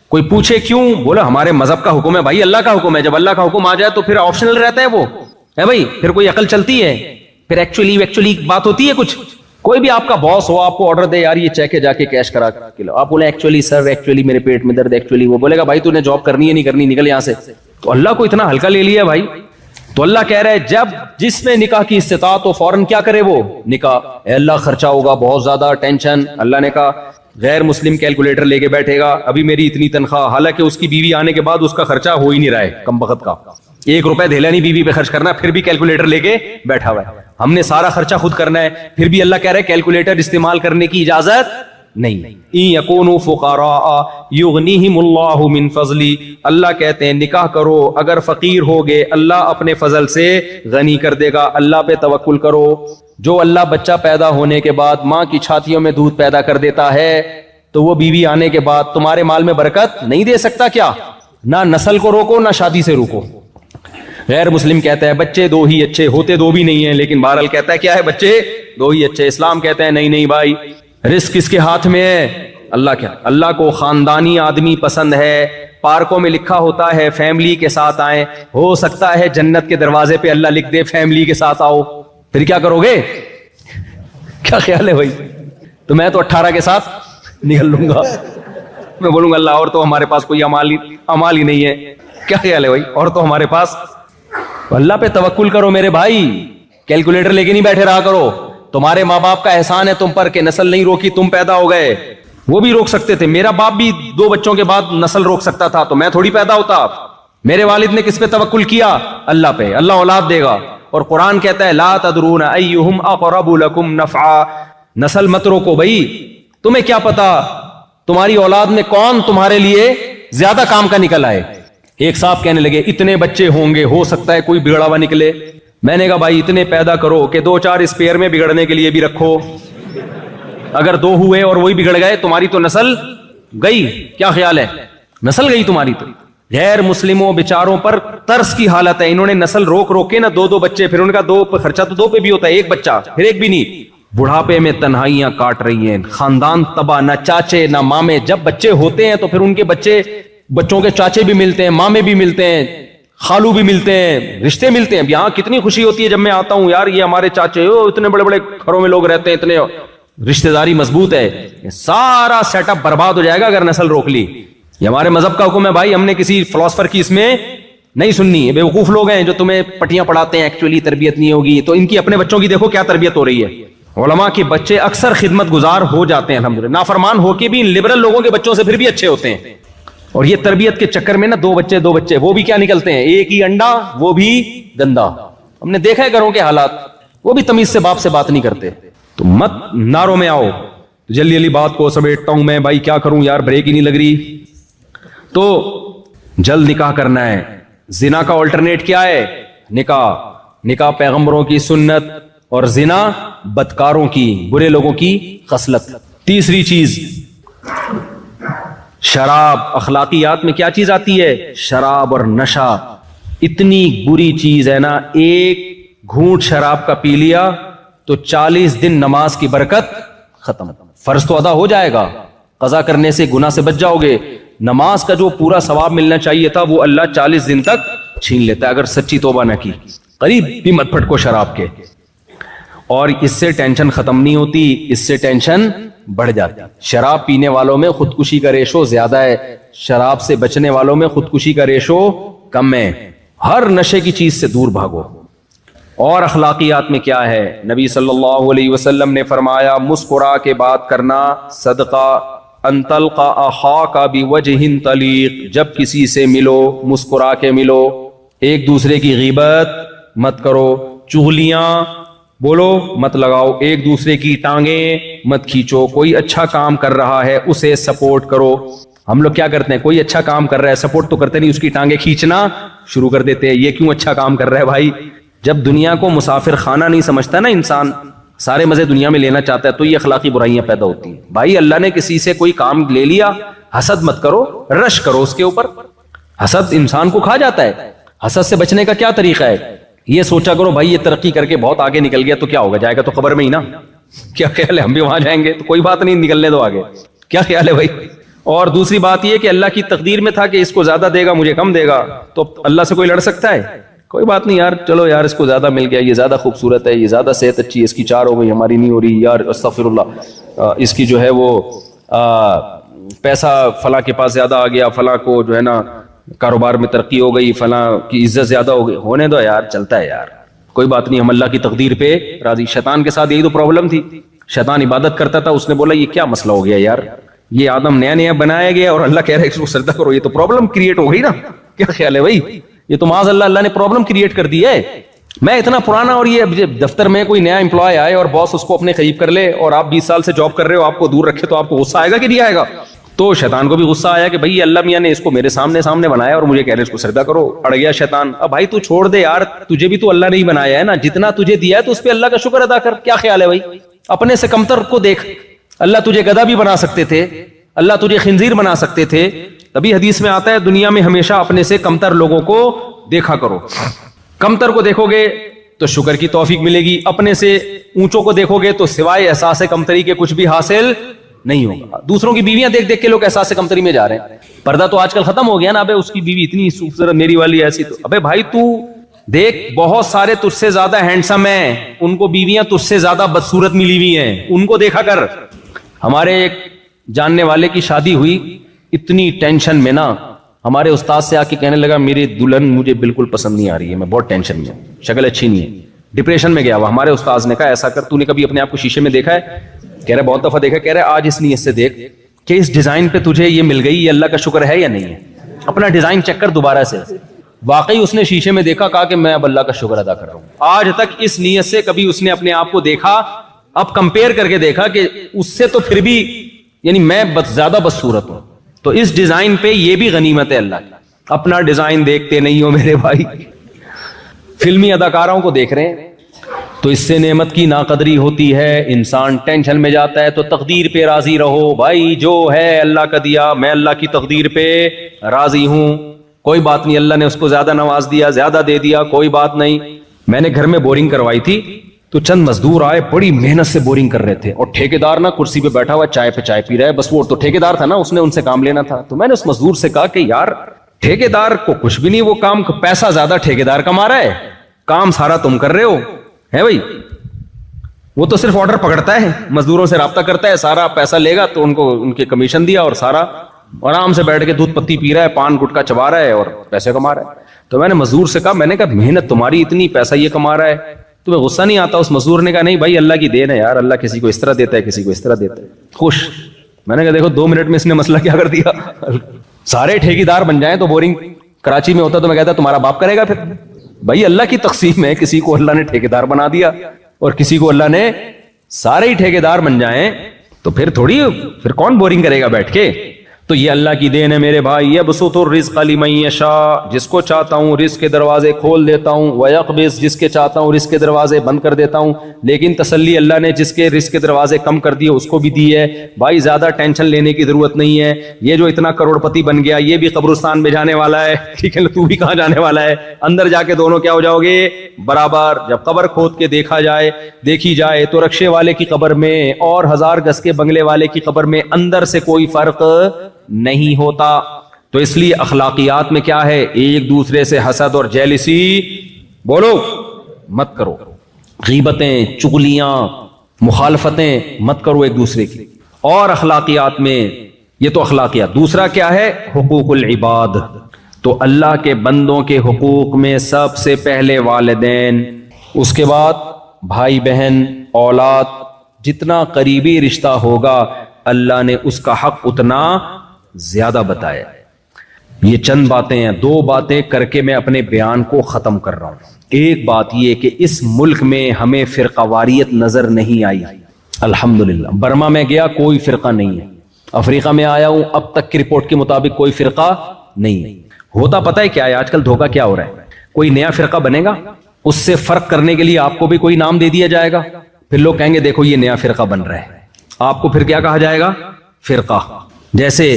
کوئی پوچھے کیوں, بولا ہمارے مذہب کا حکم ہے. بھائی اللہ کا حکم ہے, جب اللہ کا حکم آ جائے تو پھر آپشنل رہتا ہے وہ, ہے بھائی, پھر کوئی عقل چلتی ہے, پھر ایکچولی بات ہوتی ہے کچھ. کوئی بھی آپ کا باس ہو, آپ کو آرڈر دے یار یہ چیک ہے جا کے کیش کرا کے لو, آپ بولے ایکچولی سر ایکچولی میرے پیٹ میں درد, ایکچولی وہ بولے گا بھائی تو نے جاب کرنی ہے نہیں کرنی, نکل یہاں سے. تو اللہ کو اتنا ہلکا لے لیا بھائی. تو اللہ کہہ رہا ہے جب جس میں نکاح کی استطاعت تو فوراً کیا کرے وہ نکاح. اے اللہ خرچہ ہوگا بہت زیادہ, ٹینشن. اللہ نے کہا غیر مسلم کیلکولیٹر لے کے بیٹھے گا, ابھی میری اتنی تنخواہ, حالانکہ اس کی بیوی آنے کے بعد اس کا خرچہ ہو ہی نہیں رہا ہے, کم بخت کا 1 روپے دھیلا نہیں بیوی پہ خرچ کرنا, پھر بھی کیلکولیٹر لے کے بیٹھا ہوا ہے. ہم نے سارا خرچہ خود کرنا ہے, پھر بھی اللہ کہہ رہے کیلکولیٹر استعمال کرنے کی اجازت نہیں. ان یکونوا فقراء یغنیہم اللہ من فضلی, اللہ کہتے ہیں نکاح کرو اگر فقیر ہوگے اللہ اپنے فضل سے غنی کر دے گا. اللہ پہ توکل کرو. جو اللہ بچہ پیدا ہونے کے بعد ماں کی چھاتیوں میں دودھ پیدا کر دیتا ہے تو وہ بیوی آنے کے بعد تمہارے مال میں برکت نہیں دے سکتا کیا؟ نہ نسل کو روکو نہ شادی سے روکو. غیر مسلم کہتا ہے بچے دو ہی اچھے ہوتے، دو بھی نہیں ہیں، لیکن بہرحال کہتا ہے کیا ہے، بچے دو ہی اچھے. اسلام کہتا ہے نہیں نہیں بھائی، رزق کس کے ہاتھ میں ہے؟ اللہ کیا؟ اللہ کو خاندانی آدمی پسند ہے. پارکوں میں لکھا ہوتا ہے فیملی کے ساتھ آئیں، ہو سکتا ہے جنت کے دروازے پہ اللہ لکھ دے فیملی کے ساتھ آؤ، پھر کیا کرو گے؟ کیا خیال ہے بھائی؟ تو میں تو 18 کے ساتھ نکل لوں گا، میں بولوں گا اللہ اور تو ہمارے پاس کوئی امال ہی نہیں ہے. کیا خیال ہے بھائی؟ اور تو ہمارے پاس. اللہ پہ توکل کرو میرے بھائی، کیلکولیٹر لے کے نہیں بیٹھے رہا کرو. تمہارے ماں باپ کا احسان ہے تم پر کہ نسل نہیں روکی، تم پیدا ہو گئے. وہ بھی روک سکتے تھے، میرا باپ بھی 2 بچوں کے بعد نسل روک سکتا تھا تو میں تھوڑی پیدا ہوتا. میرے والد نے کس پہ توکل کیا؟ اللہ پہ. اللہ اولاد دے گا. اور قرآن کہتا ہے لا تدرون ایہم اقرب لکم نفعا. نسل مت روکو بھائی، تمہیں کیا پتا تمہاری اولاد میں کون تمہارے لیے زیادہ کام کا نکل آئے. ایک صاحب کہنے لگے اتنے بچے ہوں گے، ہو سکتا ہے کوئی بگڑا ہوا نکلے. میں نے کہا بھائی اتنے پیدا کرو کہ 2-4 اسپیئر میں بگڑنے کے لیے بھی رکھو. اگر 2 ہوئے اور وہی بگڑ گئے تمہاری تو نسل گئی. کیا خیال ہے؟ نسل گئی تمہاری تو. غیر مسلموں بیچاروں پر ترس کی حالت ہے. انہوں نے نسل روک کے نا 2 بچے، پھر ان کا 2 خرچہ تو 2 پہ بھی ہوتا ہے، 1 بچہ پھر 1 بھی نہیں. بڑھاپے میں تنہائیاں کاٹ رہی ہیں، خاندان تباہ، نہ چاچے نہ مامے. جب بچے ہوتے ہیں تو پھر ان کے بچوں کے چاچے بھی ملتے ہیں، مامے بھی ملتے ہیں، خالو بھی ملتے ہیں، رشتے ملتے ہیں. یہاں کتنی خوشی ہوتی ہے جب میں آتا ہوں، یار یہ ہمارے چاچے، اتنے بڑے بڑے گھروں میں لوگ رہتے ہیں، اتنے رشتہ داری مضبوط ہے. سارا سیٹ اپ برباد ہو جائے گا اگر نسل روک لی. یہ ہمارے مذہب کا حکم ہے بھائی، ہم نے کسی فلاسفر کی اس میں نہیں سننی. بے وقوف لوگ ہیں جو تمہیں پٹیاں پڑھاتے ہیں ایکچولی تربیت نہیں ہوگی، تو ان کی اپنے بچوں کی دیکھو کیا تربیت ہو رہی ہے. علماء کے بچے اکثر خدمت گزار ہو جاتے ہیں الحمدللہ، نافرمان ہو کے بھی ان لبرل لوگوں کے بچوں سے پھر بھی اچھے ہوتے ہیں. اور یہ تربیت کے چکر میں نا 2 بچے وہ بھی کیا نکلتے ہیں، ایک ہی انڈا وہ بھی گندا. ہم نے دیکھا ہے گھروں کے حالات، وہ بھی تمیز سے باپ سے بات نہیں کرتے. تو مت ناروں میں آؤ. جلدی بات کو سمیٹتا ہوں میں، بھائی کیا کروں یار، بریک ہی نہیں لگ رہی. تو جلد نکاح کرنا ہے. زنا کا آلٹرنیٹ کیا ہے؟ نکاح پیغمبروں کی سنت، اور زنا بدکاروں کی، برے لوگوں کی خصلت. تیسری چیز شراب. اخلاقیات میں کیا چیز آتی ہے؟ شراب اور نشہ. اتنی بری چیز ہے نا، 1 گھونٹ شراب کا پی لیا تو 40 دن نماز کی برکت ختم. فرض تو ادا ہو جائے گا، قضا کرنے سے گناہ سے بچ جاؤ گے. نماز کا جو پورا ثواب ملنا چاہیے تھا وہ اللہ 40 دن تک چھین لیتا ہے اگر سچی توبہ نہ کی. قریب بھی مت پھٹکو شراب کے. اور اس سے ٹینشن ختم نہیں ہوتی، اس سے ٹینشن بڑھ جاتی. شراب پینے والوں میں خودکشی کا ریشو زیادہ ہے، شراب سے بچنے والوں میں خودکشی کا ریشو کم ہے. ہر نشے کی چیز سے دور بھاگو. اور اخلاقیات میں کیا ہے؟ نبی صلی اللہ علیہ وسلم نے فرمایا مسکرا کے بات کرنا صدقہ. ان تلقى اخاك بوجه طليق. جب کسی سے ملو مسکرا کے ملو. ایک دوسرے کی غیبت مت کرو، چغلیاں بولو مت لگاؤ، ایک دوسرے کی ٹانگیں مت کھینچو. کوئی اچھا کام کر رہا ہے اسے سپورٹ کرو. ہم لوگ کیا کرتے ہیں، کوئی اچھا کام کر رہا ہے سپورٹ تو کرتے نہیں، اس کی ٹانگیں کھینچنا شروع کر دیتے ہیں. یہ کیوں اچھا کام کر رہا ہے بھائی؟ جب دنیا کو مسافر خانہ نہیں سمجھتا نا انسان، سارے مزے دنیا میں لینا چاہتا ہے، تو یہ اخلاقی برائیاں پیدا ہوتی ہیں. بھائی اللہ نے کسی سے کوئی کام لے لیا، حسد مت کرو، رش کرو اس کے اوپر. حسد انسان کو کھا جاتا ہے. حسد سے بچنے کا کیا طریقہ ہے؟ یہ سوچا کرو بھائی یہ ترقی کر کے بہت آگے نکل گیا تو کیا ہوگا، جائے گا تو قبر میں ہی نا. کیا خیال ہے، ہم بھی وہاں جائیں گے تو کوئی بات نہیں، نکلنے دو آگے. کیا خیال ہے بھائی؟ اور دوسری بات یہ کہ اللہ کی تقدیر میں تھا کہ اس کو زیادہ دے گا مجھے کم دے گا، تو اللہ سے کوئی لڑ سکتا ہے؟ کوئی بات نہیں یار، چلو یار اس کو زیادہ مل گیا، یہ زیادہ خوبصورت ہے، یہ زیادہ صحت اچھی ہے، اس کی 4 ہو گئی ہماری نہیں ہو رہی، یار استغفر اللہ، اس کی جو ہے وہ پیسہ فلاں کے پاس زیادہ آ گیا، فلاں کو جو ہے نا کاروبار میں ترقی ہو گئی، فلاں کی عزت زیادہ ہو گئی. ہونے دو یار، چلتا ہے یار، کوئی بات نہیں، ہم اللہ کی تقدیر پہ راضی. شیطان کے ساتھ یہی تو پرابلم تھی. شیطان عبادت کرتا تھا، اس نے بولا یہ کیا مسئلہ ہو گیا یار، یہ آدم نیا بنایا گیا اور اللہ کہہ رہا ہے اس کو سجدہ کرو. یہ تو پرابلم کریٹ ہو گئی نا. کیا خیال ہے بھائی؟ یہ تو معاذ اللہ نے پرابلم کریٹ کر دی ہے. میں اتنا پرانا اور یہ دفتر میں کوئی نیا امپلائی آئے اور باس اس کو اپنے قریب کر لے اور آپ 20 سال سے جاب کر رہے ہو، آپ کو دور رکھے، تو آپ کو غصہ آئے گا کہ نہیں آئے گا؟ تو شیطان کو بھی غصہ آیا کہ بھائی اللہ میاں نے اس کو میرے سامنے بنایا اور مجھے کہہ رہے اس کو سجدہ کرو. اڑ گیا شیطان. اب بھائی تو چھوڑ دے یار, تجھے بھی تو اللہ نے ہی بنایا ہے نا, جتنا تجھے دیا ہے تو اس پہ اللہ کا شکر ادا کر. کیا خیال ہے بھائی؟ اپنے سے کمتر کو دیکھ. اللہ تجھے گدھا بھی بنا سکتے تھے, اللہ تجھے خنزیر بنا سکتے تھے. تبھی حدیث میں آتا ہے دنیا میں ہمیشہ اپنے سے کمتر لوگوں کو دیکھا کرو. کمتر کو دیکھو گے تو شکر کی توفیق ملے گی, اپنے سے اونچوں کو دیکھو گے تو سوائے احساس کمتری کے کچھ بھی حاصل نہیں ہوگا. دوسروں کی بیویاں دیکھ دیکھ کے لوگ احساس کمتری میں جا رہے ہیں. پردہ تو آج کل ختم ہو گیا نا. ابے اس کی بیوی اتنی خوبصورت, میری والی ایسی. تو ابے بھائی تو دیکھ, بہت سارے تجھ سے زیادہ ہینڈسم ہیں, ان کو بیویاں تجھ سے زیادہ بدصورت ملی ہوئی ہیں, ان کو دیکھا کر. ہمارے ایک جاننے والے کی شادی ہوئی, اتنی ٹینشن میں نا, ہمارے استاد سے آ کے کہنے لگا میری دلہن مجھے بالکل پسند نہیں آ رہی ہے, میں بہت ٹینشن میں ہوں, شکل اچھی نہیں ہے, ڈپریشن میں گیا ہوا. ہمارے استاد نے کہا ایسا کر, تو نے کبھی اپنے آپ کو شیشے میں دیکھا ہے؟ کہہ رہے بہت دفعہ دیکھا. کہہ رہے آج اس نیت سے دیکھ کہ اس ڈیزائن پہ تجھے یہ مل گئی, یہ اللہ کا شکر ہے یا نہیں ہے. اپنا ڈیزائن چیک کر دوبارہ سے. واقعی اس نے شیشے میں دیکھا, کہا کہ میں اب اللہ کا شکر ادا کر رہا ہوں. آج تک اس نیت سے کبھی اس نے اپنے آپ کو دیکھا, اب کمپیئر کر کے دیکھا کہ اس سے تو پھر بھی یعنی میں زیادہ بدصورت ہوں. تو اس ڈیزائن پہ یہ بھی غنیمت ہے اللہ کی. اپنا ڈیزائن دیکھتے نہیں ہو میرے بھائی, فلمی اداکاروں کو دیکھ رہے ہیں تو اس سے نعمت کی ناقدری ہوتی ہے, انسان ٹینشن میں جاتا ہے. تو تقدیر پہ راضی رہو بھائی, جو ہے اللہ کا دیا, میں اللہ کی تقدیر پہ راضی ہوں. کوئی بات نہیں, اللہ نے اس کو زیادہ نواز دیا, زیادہ دے دیا, کوئی بات نہیں. میں نے گھر میں بورنگ کروائی تھی تو چند مزدور آئے, بڑی محنت سے بورنگ کر رہے تھے, اور ٹھیکیدار نا کرسی پہ بیٹھا ہوا چائے پہ چائے پی رہا ہے. بس وہ تو ٹھیکیدار تھا نا, اس نے ان سے کام لینا تھا. تو میں نے اس مزدور سے کہا کہ یار ٹھیکیدار کو کچھ بھی نہیں, وہ کام پیسہ زیادہ ٹھیکیدار کما رہا ہے, کام سارا تم کر رہے ہو ہے بھائی. وہ تو صرف آرڈر پکڑتا ہے, مزدوروں سے رابطہ کرتا ہے, سارا پیسہ لے گا تو ان کو ان کے کمیشن دیا, اور سارا آرام سے بیٹھ کے دودھ پتی پی رہا ہے, پان گٹکا چبا رہا ہے اور پیسے کما رہا ہے. تو میں نے مزدور سے کہا, میں نے کہا محنت تمہاری اتنی, پیسہ یہ کما رہا ہے, تمہیں غصہ نہیں آتا؟ اس مزدور نے کہا نہیں بھائی اللہ کی دین ہے یار, اللہ کسی کو اس طرح دیتا ہے, کسی کو اس طرح دیتا ہے. خوش. میں نے کہا دیکھو 2 منٹ میں اس نے مسئلہ کیا کر دیا. سارے ٹھیکیدار بن جائیں تو بورنگ کراچی میں ہوتا تو میں کہتا تمہارا باپ کرے گا. پھر بھائی اللہ کی تقسیم ہے, کسی کو اللہ نے ٹھیکیدار بنا دیا اور کسی کو اللہ نے سارے ہی ٹھیکیدار بن جائیں, تو پھر تھوڑی, پھر کون بورنگ کرے گا بیٹھ کے. تو یہ اللہ کی دین ہے میرے بھائی. یبسط الرزق لمن یشاء, جس کو چاہتا ہوں رزق کے دروازے کھول دیتا ہوں, ویقبض, جس کے چاہتا ہوں رزق کے دروازے بند کر دیتا ہوں. لیکن تسلی اللہ نے جس کے رزق کے دروازے کم کر دیے اس کو بھی دی ہے. بھائی زیادہ ٹینشن لینے کی ضرورت نہیں ہے. یہ جو اتنا کروڑ پتی بن گیا یہ بھی قبرستان میں جانے والا ہے, ٹھیک ہے, تو بھی کہاں جانے والا ہے, اندر جا کے دونوں کیا ہو جاؤ گے, برابر. جب قبر کھود کے دیکھی جائے تو رکشے والے کی قبر میں اور 1000 گز کے بنگلے والے کی قبر میں اندر سے کوئی فرق نہیں ہوتا. تو اس لیے اخلاقیات میں کیا ہے, ایک دوسرے سے حسد اور جیلسی بولو مت کرو, غیبتیں, چغلیاں, مخالفتیں مت کرو ایک دوسرے کی. اور اخلاقیات میں یہ تو اخلاقیات. دوسرا کیا ہے, حقوق العباد. تو اللہ کے بندوں کے حقوق میں سب سے پہلے والدین, اس کے بعد بھائی بہن, اولاد, جتنا قریبی رشتہ ہوگا اللہ نے اس کا حق اتنا زیادہ بتایا. یہ چند باتیں ہیں, 2 باتیں کر کے میں اپنے بیان کو ختم کر رہا ہوں. ایک بات یہ کہ اس ملک میں ہمیں فرقہ واریت نظر نہیں آئی, الحمدللہ. برما میں گیا کوئی فرقہ نہیں ہے, افریقہ میں آیا ہوں اب تک کی رپورٹ کے مطابق کوئی فرقہ نہیں ہے. ہوتا پتہ ہے کیا ہے آج کل دھوکہ کیا ہو رہا ہے, کوئی نیا فرقہ بنے گا, اس سے فرق کرنے کے لیے آپ کو بھی کوئی نام دے دیا جائے گا, پھر لوگ کہیں گے دیکھو یہ نیا فرقہ بن رہا ہے, آپ کو پھر کیا کہا جائے گا, فرقہ. جیسے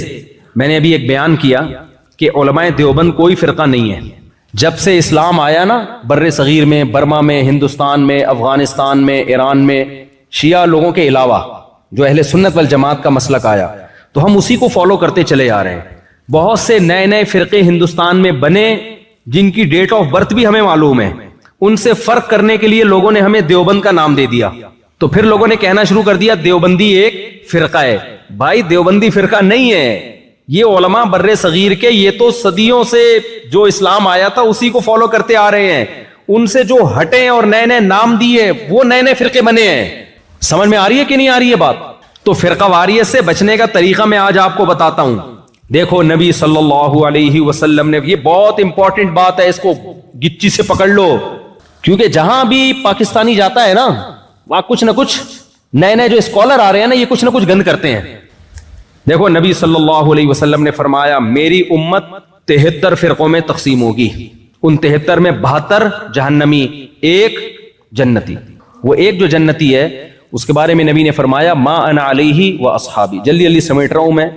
میں نے ابھی ایک بیان کیا کہ علماء دیوبند کوئی فرقہ نہیں ہے. جب سے اسلام آیا نا بر صغیر میں, برما میں, ہندوستان میں, افغانستان میں, ایران میں, شیعہ لوگوں کے علاوہ جو اہل سنت والجماعت کا مسلک آیا تو ہم اسی کو فالو کرتے چلے آ رہے ہیں. بہت سے نئے نئے فرقے ہندوستان میں بنے جن کی ڈیٹ آف برتھ بھی ہمیں معلوم ہے, ان سے فرق کرنے کے لیے لوگوں نے ہمیں دیوبند کا نام دے دیا. تو پھر لوگوں نے کہنا شروع کر دیا دیوبندی ایک فرقہ ہے. بھائی دیوبندی فرقہ نہیں ہے, یہ علماء بر صغیر کے, یہ تو صدیوں سے جو اسلام آیا تھا اسی کو فالو کرتے آ رہے ہیں. ان سے جو ہٹے اور نئے نئے نام دیے وہ نئے نئے فرقے بنے ہیں. سمجھ میں آ رہی ہے کہ نہیں آ رہی ہے بات؟ تو فرقہ واریت سے بچنے کا طریقہ میں آج آپ کو بتاتا ہوں. دیکھو نبی صلی اللہ علیہ وسلم نے, یہ بہت امپورٹنٹ بات ہے, اس کو گچی سے پکڑ لو, کیونکہ جہاں بھی پاکستانی جاتا ہے نا وہاں کچھ نہ کچھ نئے نئے جو اسکالر آ رہے ہیں نا یہ کچھ نہ کچھ گند کرتے ہیں. دیکھو نبی صلی اللہ علیہ وسلم نے فرمایا میری امت 73 فرقوں میں تقسیم ہوگی، ان 73 میں 72 جہنمی، ایک جنتی۔ وہ ایک جو جنتی ہے اس کے بارے میں نبی نے فرمایا ما انا علیہ و اصحابی، جلدی جلدی سمیٹ رہا ہوں میں،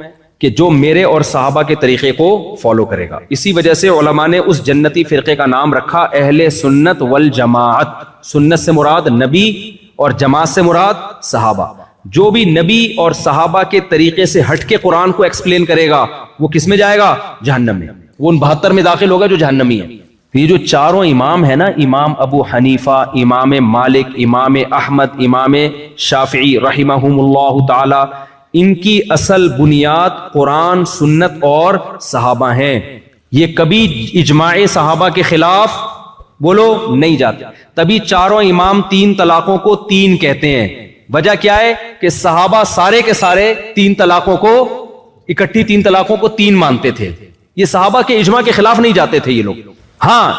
کہ جو میرے اور صحابہ کے طریقے کو فالو کرے گا۔ اسی وجہ سے علماء نے اس جنتی فرقے کا نام رکھا اہل سنت والجماعت۔ سنت سے مراد نبی اور جماعت سے مراد صحابہ۔ جو بھی نبی اور صحابہ کے طریقے سے ہٹ کے قرآن کو ایکسپلین کرے گا وہ کس میں جائے گا؟ جہنم میں، وہ ان 72 میں داخل ہوگا جو جہنمی ہے۔ یہ جو چاروں امام ہیں نا، امام ابو حنیفہ، امام مالک، امام احمد، امام شافعی رحمہم اللہ تعالی، ان کی اصل بنیاد قرآن، سنت اور صحابہ ہیں۔ یہ کبھی اجماع صحابہ کے خلاف بولو نہیں جاتے، تبھی چاروں امام 3 طلاقوں کو 3 کہتے ہیں۔ وجہ کیا ہے کہ صحابہ سارے کے سارے 3 طلاقوں کو اکٹھی 3 طلاقوں کو 3 مانتے تھے، یہ صحابہ کے اجماع کے خلاف نہیں جاتے تھے یہ لوگ۔ ہاں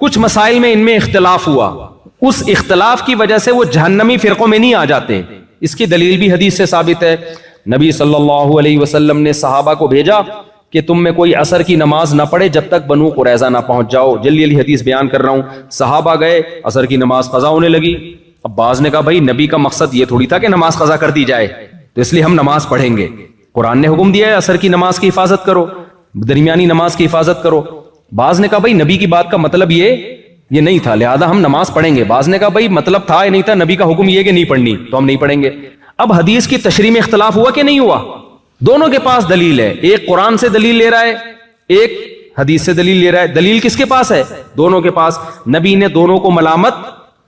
کچھ مسائل میں ان میں اختلاف ہوا، اس اختلاف کی وجہ سے وہ جہنمی فرقوں میں نہیں آ جاتے۔ اس کی دلیل بھی حدیث سے ثابت ہے۔ نبی صلی اللہ علیہ وسلم نے صحابہ کو بھیجا کہ تم میں کوئی عصر کی نماز نہ پڑھے جب تک بنو قریظہ نہ پہنچ جاؤ۔ جلدی جلدی حدیث بیان کر رہا ہوں۔ صحابہ گئے، عصر کی نماز قضا ہونے لگی۔ اب بعض نے کہا بھائی نبی کا مقصد یہ تھوڑی تھا کہ نماز قضا کر دی جائے، تو اس لیے ہم نماز پڑھیں گے۔ قرآن نے حکم دیا ہے عصر کی نماز کی حفاظت کرو، درمیانی نماز کی حفاظت کرو۔ بعض نے کہا بھائی نبی کی بات کا مطلب یہ نہیں تھا، لہذا ہم نماز پڑھیں گے۔ بعض نے کہا بھائی مطلب تھا یا نہیں تھا، نبی کا حکم یہ کہ نہیں پڑھنی تو ہم نہیں پڑھیں گے۔ اب حدیث کی تشریح میں اختلاف ہوا کہ نہیں ہوا؟ دونوں کے پاس دلیل ہے، ایک قرآن سے دلیل لے رہا ہے، ایک حدیث سے دلیل لے رہا ہے۔ دلیل کس کے پاس ہے؟ دونوں کے پاس۔ نبی نے دونوں کو ملامت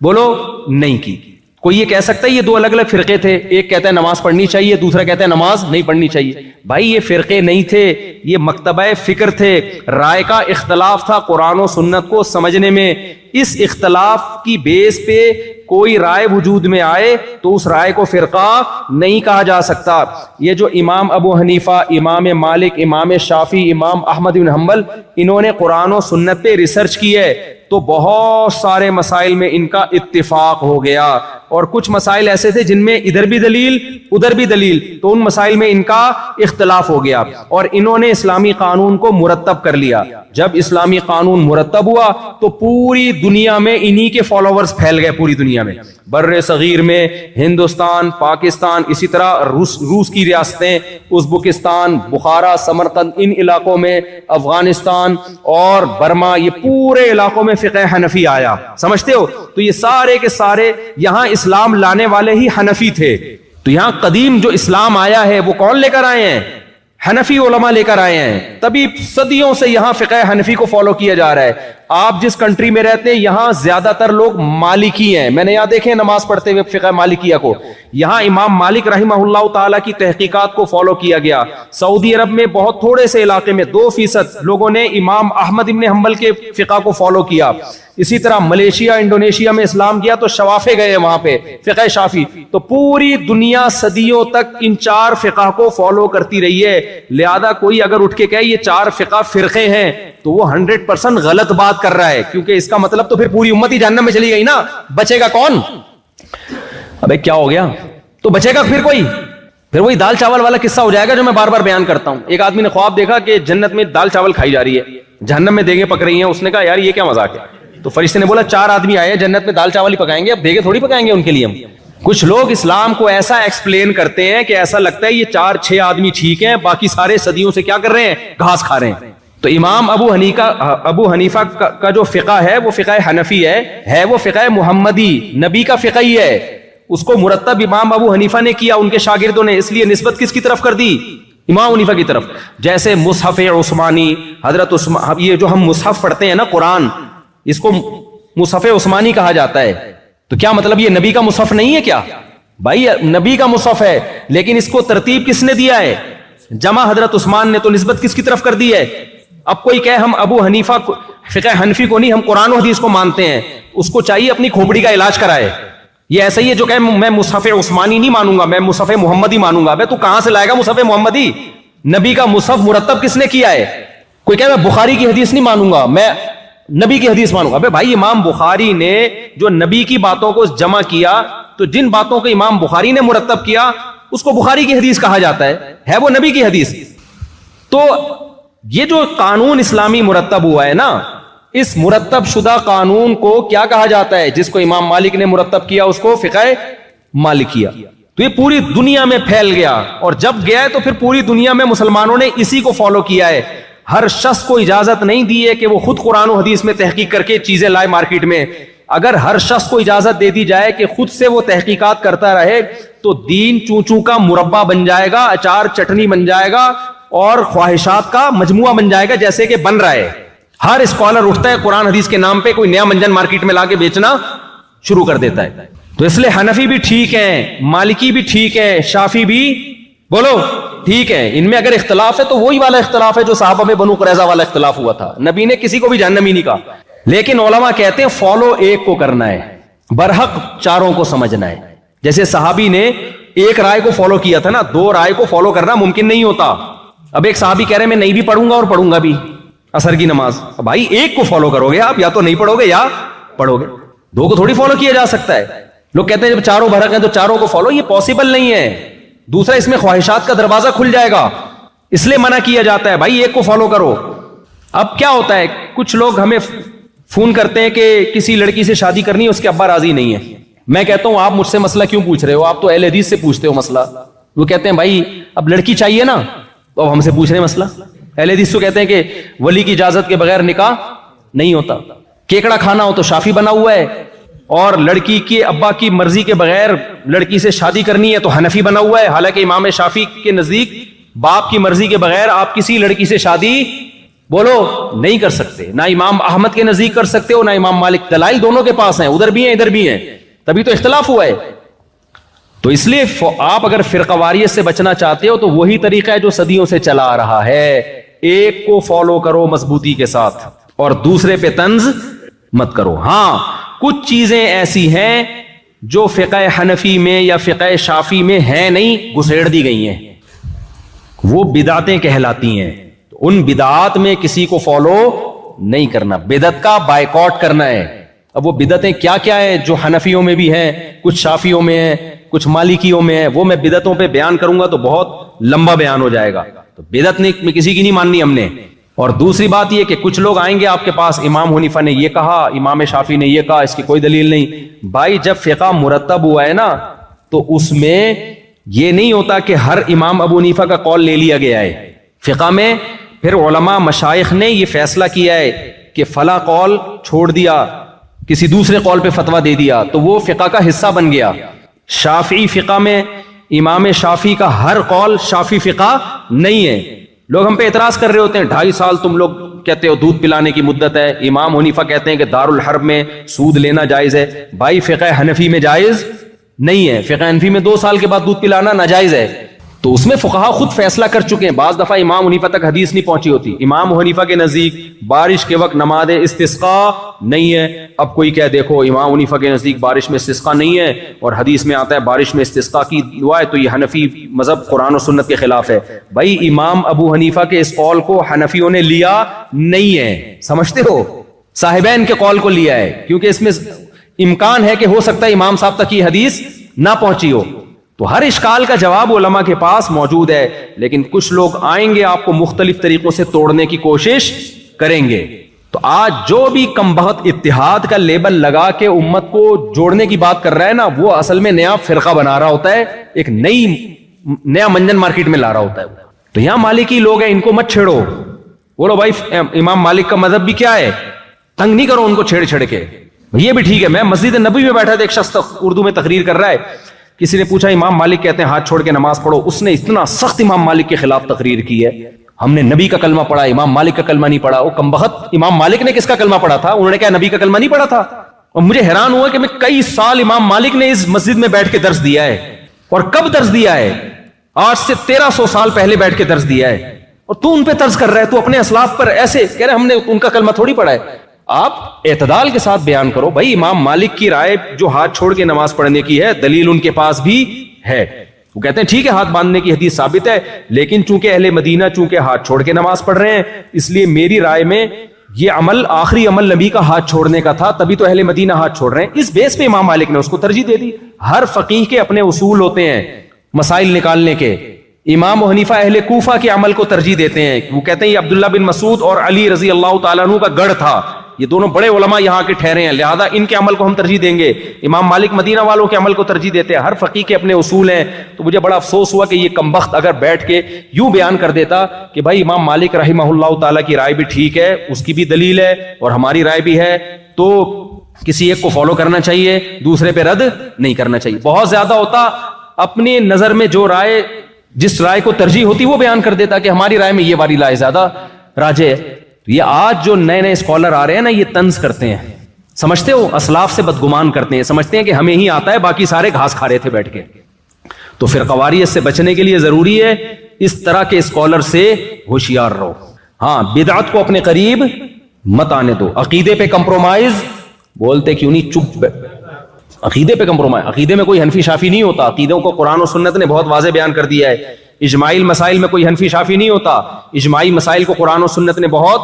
بولو نہیں کی۔ کوئی یہ کہہ سکتا ہے یہ 2 الگ الگ فرقے تھے، ایک کہتا ہے نماز پڑھنی چاہیے، دوسرا کہتا ہے نماز نہیں پڑھنی چاہیے۔ بھائی یہ فرقے نہیں تھے، یہ مکتبہ فکر تھے، رائے کا اختلاف تھا قرآن و سنت کو سمجھنے میں۔ اس اختلاف کی بیس پہ کوئی رائے وجود میں آئے تو اس رائے کو فرقہ نہیں کہا جا سکتا۔ یہ جو امام ابو حنیفہ، امام مالک، امام شافعی، امام احمد بن حنبل، انہوں نے قرآن و سنت پہ ریسرچ کی ہے تو بہت سارے مسائل میں ان کا اتفاق ہو گیا، اور کچھ مسائل ایسے تھے جن میں ادھر بھی دلیل ادھر بھی دلیل، تو ان مسائل میں ان کا اختلاف ہو گیا، اور انہوں نے اسلامی قانون کو مرتب کر لیا۔ جب اسلامی قانون مرتب ہوا تو پوری دنیا میں انہی کے فالوورز پھیل گئے، پوری دنیا میں، بر صغیر میں، ہندوستان، پاکستان، اسی طرح روس کی ریاستیں، ازبکستان، بخارا، سمرقند، ان علاقوں میں، افغانستان اور برما، یہ پورے علاقوں میں فقہ حنفی آیا۔ سمجھتے ہو؟ تو یہ سارے کے سارے یہاں اسلام لانے والے ہی حنفی تھے۔ تو یہاں قدیم جو اسلام آیا ہے وہ کون لے کر آئے ہیں؟ حنفی علماء لے کر آئے ہیں، تبھی صدیوں سے یہاں فقہ حنفی کو فالو کیا جا رہا ہے۔ آپ جس کنٹری میں رہتے ہیں یہاں زیادہ تر لوگ مالکی ہیں، میں نے یہاں دیکھے نماز پڑھتے ہوئے فقہ مالکیہ کو، یہاں امام مالک رحمہ اللہ تعالیٰ کی تحقیقات کو فالو کیا گیا۔ سعودی عرب میں بہت تھوڑے سے علاقے میں 2% لوگوں نے امام احمد بن حنبل کے فقہ کو فالو کیا۔ اسی طرح ملیشیا، انڈونیشیا میں اسلام کیا تو شوافے گئے وہاں پہ، فقہ شافی۔ تو پوری دنیا صدیوں تک ان 4 فقہ کو فالو کرتی رہی ہے، لہذا کوئی اگر اٹھ کے کہے یہ 4 فقہ فرقے ہیں تو وہ 100% غلط بات کر رہا ہے، کیونکہ اس کا مطلب تو پھر پوری امت ہی جہنم میں چلی گئی نا، بچے گا کون؟ ابے کیا ہو گیا؟ تو بچے گا پھر کوئی؟ پھر وہی دال چاول والا قصہ ہو جائے گا جو میں بار بار بیان کرتا ہوں۔ ایک آدمی نے خواب دیکھا کہ جنت میں دال چاول کھائی جا رہی ہے، جہنم میں دیگیں پک رہی ہیں۔ اس نے کہا یار یہ کیا مذاق ہے؟ تو فرشتے نے بولا 4 آدمی آئے ہیں جنت میں دال چاول ہی پکائیں گے، اب دیگیں تھوڑی پکائیں گے ان کے لیے ہم۔ کچھ لوگ اسلام کو ایسا ایکسپلین کرتے ہیں کہ ایسا لگتا ہے یہ 4-6 آدمی ٹھیک ہیں، باقی سارے صدیوں سے کیا کر رہے ہیں؟ گھاس کھا رہے ہیں۔ تو امام ابو حنیفہ کا جو فقہ ہے وہ فقہ حنفی ہے وہ فقہ محمدی، نبی کا فقہ ہی ہے، اس کو مرتب امام ابو حنیفہ نے کیا، ان کے شاگردوں نے، اس لیے نسبت کس کی طرف کر دی؟ امام حنیفہ کی طرف۔ جیسے مصحف عثمانی، حضرت عثمان، یہ جو ہم مصحف پڑھتے ہیں نا قرآن، اس کو مصحف عثمانی کہا جاتا ہے۔ تو کیا مطلب یہ نبی کا مصحف نہیں ہے کیا؟ بھائی نبی کا مصحف ہے، لیکن اس کو ترتیب کس نے دیا ہے؟ جمع حضرت عثمان نے، تو نسبت کس کی طرف کر دی ہے؟ اب کوئی کہے ہم ابو حنیفہ فقہ حنفی کو نہیں، ہم قرآن و حدیث کو مانتے ہیں، اس کو چاہیے اپنی کھوپڑی کا علاج کرائے۔ یہ ایسا ہی ہے جو کہے میں مصحف عثمانی نہیں مانوں گا، میں مصحف محمدی مانوں گا۔ تو کہاں سے لائے گا مصحف محمدی؟ نبی کا مصحف مرتب کس نے کیا ہے؟ کوئی کہے میں بخاری کی حدیث نہیں مانوں گا، میں نبی کی حدیث مانوں گا۔ بھائی امام بخاری نے جو نبی کی باتوں کو جمع کیا، تو جن باتوں کو امام بخاری نے مرتب کیا اس کو بخاری کی حدیث کہا جاتا ہے وہ نبی کی حدیث. تو یہ جو قانون اسلامی مرتب ہوا ہے نا, اس مرتب شدہ قانون کو کیا کہا جاتا ہے؟ جس کو امام مالک نے مرتب کیا اس کو فقہ مالکیہ. تو یہ پوری دنیا میں پھیل گیا, اور جب گیا ہے تو پھر پوری دنیا میں مسلمانوں نے اسی کو فالو کیا ہے. ہر شخص کو اجازت نہیں دی ہے کہ وہ خود قرآن و حدیث میں تحقیق کر کے چیزیں لائے مارکیٹ میں. اگر ہر شخص کو اجازت دے دی جائے کہ خود سے وہ تحقیقات کرتا رہے تو دین چوں چوں کا مربع بن جائے گا, اچار چٹنی بن جائے گا, اور خواہشات کا مجموعہ بن جائے گا, جیسے کہ بن رہا ہے. ہر اسکالر اٹھتا ہے قرآن حدیث کے نام پہ کوئی نیا منجن مارکیٹ میں لا کے بیچنا شروع کر دیتا ہے. تو اس لیے حنفی بھی ٹھیک ہے, مالکی بھی ٹھیک ہے, شافی بھی بولو ٹھیک ہے. ان میں اگر اختلاف ہے تو وہی والا اختلاف ہے جو صحابہ میں بنو قریظہ والا اختلاف ہوا تھا. نبی نے کسی کو بھی جہنمی نہیں کہا, لیکن علماء کہتے ہیں فالو ایک کو کرنا ہے, برحق چاروں کو سمجھنا ہے. جیسے صحابی نے ایک رائے کو فالو کیا تھا نا, دو رائے کو فالو کرنا ممکن نہیں ہوتا. اب ایک صحابی کہہ رہے میں نہیں بھی پڑھوں گا اور پڑھوں گا بھی عصر کی نماز. بھائی ایک کو فالو کرو گے آپ, یا تو نہیں پڑھو گے یا پڑھو گے, دو کو تھوڑی فالو کیا جا سکتا ہے. لوگ کہتے ہیں جب چاروں برحق ہیں تو چاروں کو فالو, یہ پاسبل نہیں ہے. دوسرا اس میں خواہشات کا دروازہ کھل جائے گا, اس لیے منع کیا جاتا ہے بھائی ایک کو فالو کرو. اب کیا ہوتا ہے, کچھ لوگ ہمیں فون کرتے ہیں کہ کسی لڑکی سے شادی کرنی ہے, اس کے ابا راضی نہیں ہے. میں کہتا ہوں آپ مجھ سے مسئلہ کیوں پوچھ رہے ہو, آپ تو اہل حدیث سے پوچھتے ہو مسئلہ. وہ کہتے ہیں بھائی اب لڑکی چاہیے نا, تو اب ہم سے پوچھ رہے ہیں مسئلہ. اہل حدیث تو کہتے ہیں کہ ولی کی اجازت کے بغیر نکاح نہیں ہوتا. کیکڑا کھانا ہو تو شافی بنا ہوا ہے, اور لڑکی کے ابا کی مرضی کے بغیر لڑکی سے شادی کرنی ہے تو حنفی بنا ہوا ہے. حالانکہ امام شافی کے نزدیک باپ کی مرضی کے بغیر آپ کسی لڑکی سے شادی بولو نہیں کر سکتے. نہ امام احمد کے نزدیک کر سکتے ہو, نہ امام مالک. دلائل دونوں کے پاس ہیں, ادھر بھی ہیں ادھر بھی ہیں, تبھی تو اختلاف ہوا ہے. تو اس لیے آپ اگر فرقہ واریت سے بچنا چاہتے ہو تو وہی طریقہ ہے جو صدیوں سے چلا آ رہا ہے. ایک کو فالو کرو مضبوطی کے ساتھ, اور دوسرے پہ طنز مت کرو. ہاں کچھ چیزیں ایسی ہیں جو فقہ حنفی میں یا فقہ شافی میں ہیں نہیں, گھسیڑ دی گئی ہیں, وہ بدعتیں کہلاتی ہیں. ان بدعات میں کسی کو فالو نہیں کرنا, بدعت کا بائیکاٹ کرنا ہے. اب وہ بدعتیں کیا کیا ہیں جو حنفیوں میں بھی ہیں, کچھ شافیوں میں ہیں, کچھ مالکیوں میں ہیں, وہ میں بدعتوں پہ بیان کروں گا تو بہت لمبا بیان ہو جائے گا. تو بدعت میں کسی کی نہیں ماننی ہم نے. اور دوسری بات یہ کہ کچھ لوگ آئیں گے آپ کے پاس, امام حنیفہ نے یہ کہا, امام شافی نے یہ کہا, اس کی کوئی دلیل نہیں. بھائی جب فقہ مرتب ہوا ہے نا تو اس میں یہ نہیں ہوتا کہ ہر امام ابو حنیفہ کا قول لے لیا گیا ہے. فقہ میں پھر علماء مشائخ نے یہ فیصلہ کیا ہے کہ فلاں قول چھوڑ دیا, کسی دوسرے قول پہ فتویٰ دے دیا, تو وہ فقہ کا حصہ بن گیا. شافعی فقہ میں امام شافی کا ہر قول شافی فقہ نہیں ہے. لوگ ہم پہ اعتراض کر رہے ہوتے ہیں 2.5 سال تم لوگ کہتے ہو دودھ پلانے کی مدت ہے. امام حنیفہ کہتے ہیں کہ دار الحرب میں سود لینا جائز ہے. بھائی فقہ حنفی میں جائز نہیں ہے. فقہ حنفی میں 2 سال کے بعد دودھ پلانا ناجائز ہے. تو اس میں فقہا خود فیصلہ کر چکے ہیں. بعض دفعہ امام حنیفہ تک حدیث نہیں پہنچی ہوتی. امام حنیفہ کے نزدیک بارش کے وقت نماز استسقاء نہیں ہے. اب کوئی کہہ دیکھو امام حنیفہ کے نزدیک بارش میں استسقاء نہیں ہے اور حدیث میں آتا ہے بارش میں استسقاء کی دعا ہے, تو یہ حنفی مذہب قرآن و سنت کے خلاف ہے. بھائی امام ابو حنیفہ کے اس قول کو حنفیوں نے لیا نہیں ہے, سمجھتے ہو, صاحبین کے قول کو لیا ہے, کیونکہ اس میں امکان ہے کہ ہو سکتا ہے امام صاحب تک یہ حدیث نہ پہنچی ہو. تو ہر اشکال کا جواب علماء کے پاس موجود ہے, لیکن کچھ لوگ آئیں گے آپ کو مختلف طریقوں سے توڑنے کی کوشش کریں گے. تو آج جو بھی کم بخت اتحاد کا لیبل لگا کے امت کو جوڑنے کی بات کر رہا ہے نا, وہ اصل میں نیا فرقہ بنا رہا ہوتا ہے, ایک نیا منجن مارکیٹ میں لا رہا ہوتا ہے. تو یہاں مالکی لوگ ہیں, ان کو مت چھیڑو. بولو بھائی امام مالک کا مذہب بھی کیا ہے, تنگ نہیں کرو ان کو چھیڑ چھیڑ کے. یہ بھی ٹھیک ہے. میں مسجد نبوی میں بیٹھا تھا, ایک شخص اردو میں تقریر کر رہا ہے, کسی نے پوچھا امام مالک کہتے ہیں ہاتھ چھوڑ کے نماز پڑھو. اس نے اتنا سخت امام مالک کے خلاف تقریر کی ہے, ہم نے نبی کا کلمہ پڑھا, امام مالک کا کلمہ نہیں پڑھا. وہ کمبخت امام مالک نے کس کا کلمہ پڑھا تھا, انہوں نے کہا نبی کا کلمہ نہیں پڑھا تھا. اور مجھے حیران ہوا کہ میں کئی سال امام مالک نے اس مسجد میں بیٹھ کے درس دیا ہے, اور کب درس دیا ہے, آج سے 1300 سال پہلے بیٹھ کے درس دیا ہے, اور تو ان پہ طرز کر رہا ہے. تو اپنے اسلاف پر ایسے کہہ رہے ہم نے ان کا کلمہ تھوڑی پڑھا ہے. آپ اعتدال کے ساتھ بیان کرو. بھائی امام مالک کی رائے جو ہاتھ چھوڑ کے نماز پڑھنے کی ہے, دلیل ان کے پاس بھی ہے. وہ کہتے ہیں ٹھیک ہے ہاتھ باندھنے کی حدیث ثابت ہے, لیکن چونکہ اہل مدینہ چونکہ ہاتھ چھوڑ کے نماز پڑھ رہے ہیں, اس لیے میری رائے میں یہ عمل آخری عمل نبی کا ہاتھ چھوڑنے کا تھا, تبھی تو اہل مدینہ ہاتھ چھوڑ رہے ہیں. اس بیس پہ امام مالک نے اس کو ترجیح دے دی. ہر فقیہ کے اپنے اصول ہوتے ہیں. مسائل نکالنے کے. امام ابو حنیفہ اہل کوفہ کے عمل کو ترجیح دیتے ہیں. وہ کہتے ہیں یہ عبداللہ بن مسعود اور علی رضی اللہ تعالیٰ عنہ کا گڑھ تھا, یہ دونوں بڑے علماء یہاں کے ٹھہرے ہیں, لہذا ان کے عمل کو ہم ترجیح دیں گے. امام مالک مدینہ والوں کے عمل کو ترجیح دیتے ہیں. ہر فقیہ کے اپنے اصول ہیں. تو مجھے بڑا افسوس ہوا کہ یہ کمبخت اگر بیٹھ کے یوں بیان کر دیتا کہ بھائی امام مالک رحمہ اللہ تعالیٰ کی رائے بھی ٹھیک ہے, اس کی بھی دلیل ہے اور ہماری رائے بھی ہے, تو کسی ایک کو فالو کرنا چاہیے, دوسرے پہ رد نہیں کرنا چاہیے. بہت زیادہ ہوتا اپنی نظر میں جو رائے, جس رائے کو ترجیح ہوتی وہ بیان کر دیتا کہ ہماری رائے میں یہ والی رائے زیادہ راجح ہے. یہ آج جو نئے نئے اسکالر آ رہے ہیں نا, یہ طنز کرتے ہیں, سمجھتے ہو اسلاف سے بدگمان کرتے ہیں, سمجھتے ہیں کہ ہمیں ہی آتا ہے, باقی سارے گھاس کھا رہے تھے بیٹھ کے. تو فرقواریت سے بچنے کے لیے ضروری ہے اس طرح کے اسکالر سے ہوشیار رہو. ہاں, بدعت کو اپنے قریب مت آنے دو. عقیدے پہ کمپرومائز, بولتے کیوں نہیں چپ, عقیدے پہ کمپرومائز. عقیدے میں کوئی حنفی شافی نہیں ہوتا, عقیدوں کو قرآن و سنت نے بہت واضح بیان کر دیا ہے. اجماعی مسائل میں کوئی حنفی شافی نہیں ہوتا, اجماعی مسائل کو قرآن و سنت نے بہت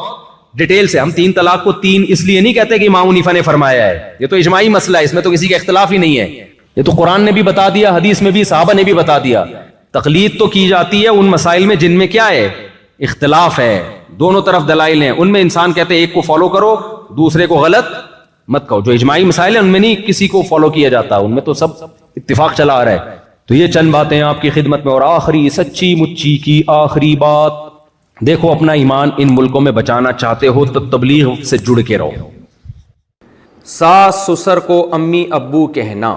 ڈیٹیل سے. ہم 3 طلاق کو 3 اس لیے نہیں کہتے کہ امام حنیفہ نے فرمایا ہے, یہ تو اجماعی مسئلہ ہے, اس میں تو کسی کا اختلاف ہی نہیں ہے. یہ تو قرآن نے بھی بتا دیا, حدیث میں بھی, صحابہ نے بھی بتا دیا. تقلید تو کی جاتی ہے ان مسائل میں جن میں کیا ہے, اختلاف ہے, دونوں طرف دلائل ہیں, ان میں انسان کہتے ہیں ایک کو فالو کرو, دوسرے کو غلط مت کہو. جو اجماعی مسائل ہیں ان میں نہیں کسی کو فالو کیا جاتا, ان میں تو سب اتفاق چلا آ رہا ہے. تو یہ چند باتیں آپ کی خدمت میں. اور آخری سچی مچی کی آخری بات, دیکھو اپنا ایمان ان ملکوں میں بچانا چاہتے ہو تو تبلیغ سے جڑ کے رہو. ساس سسر کو امی ابو کہنا.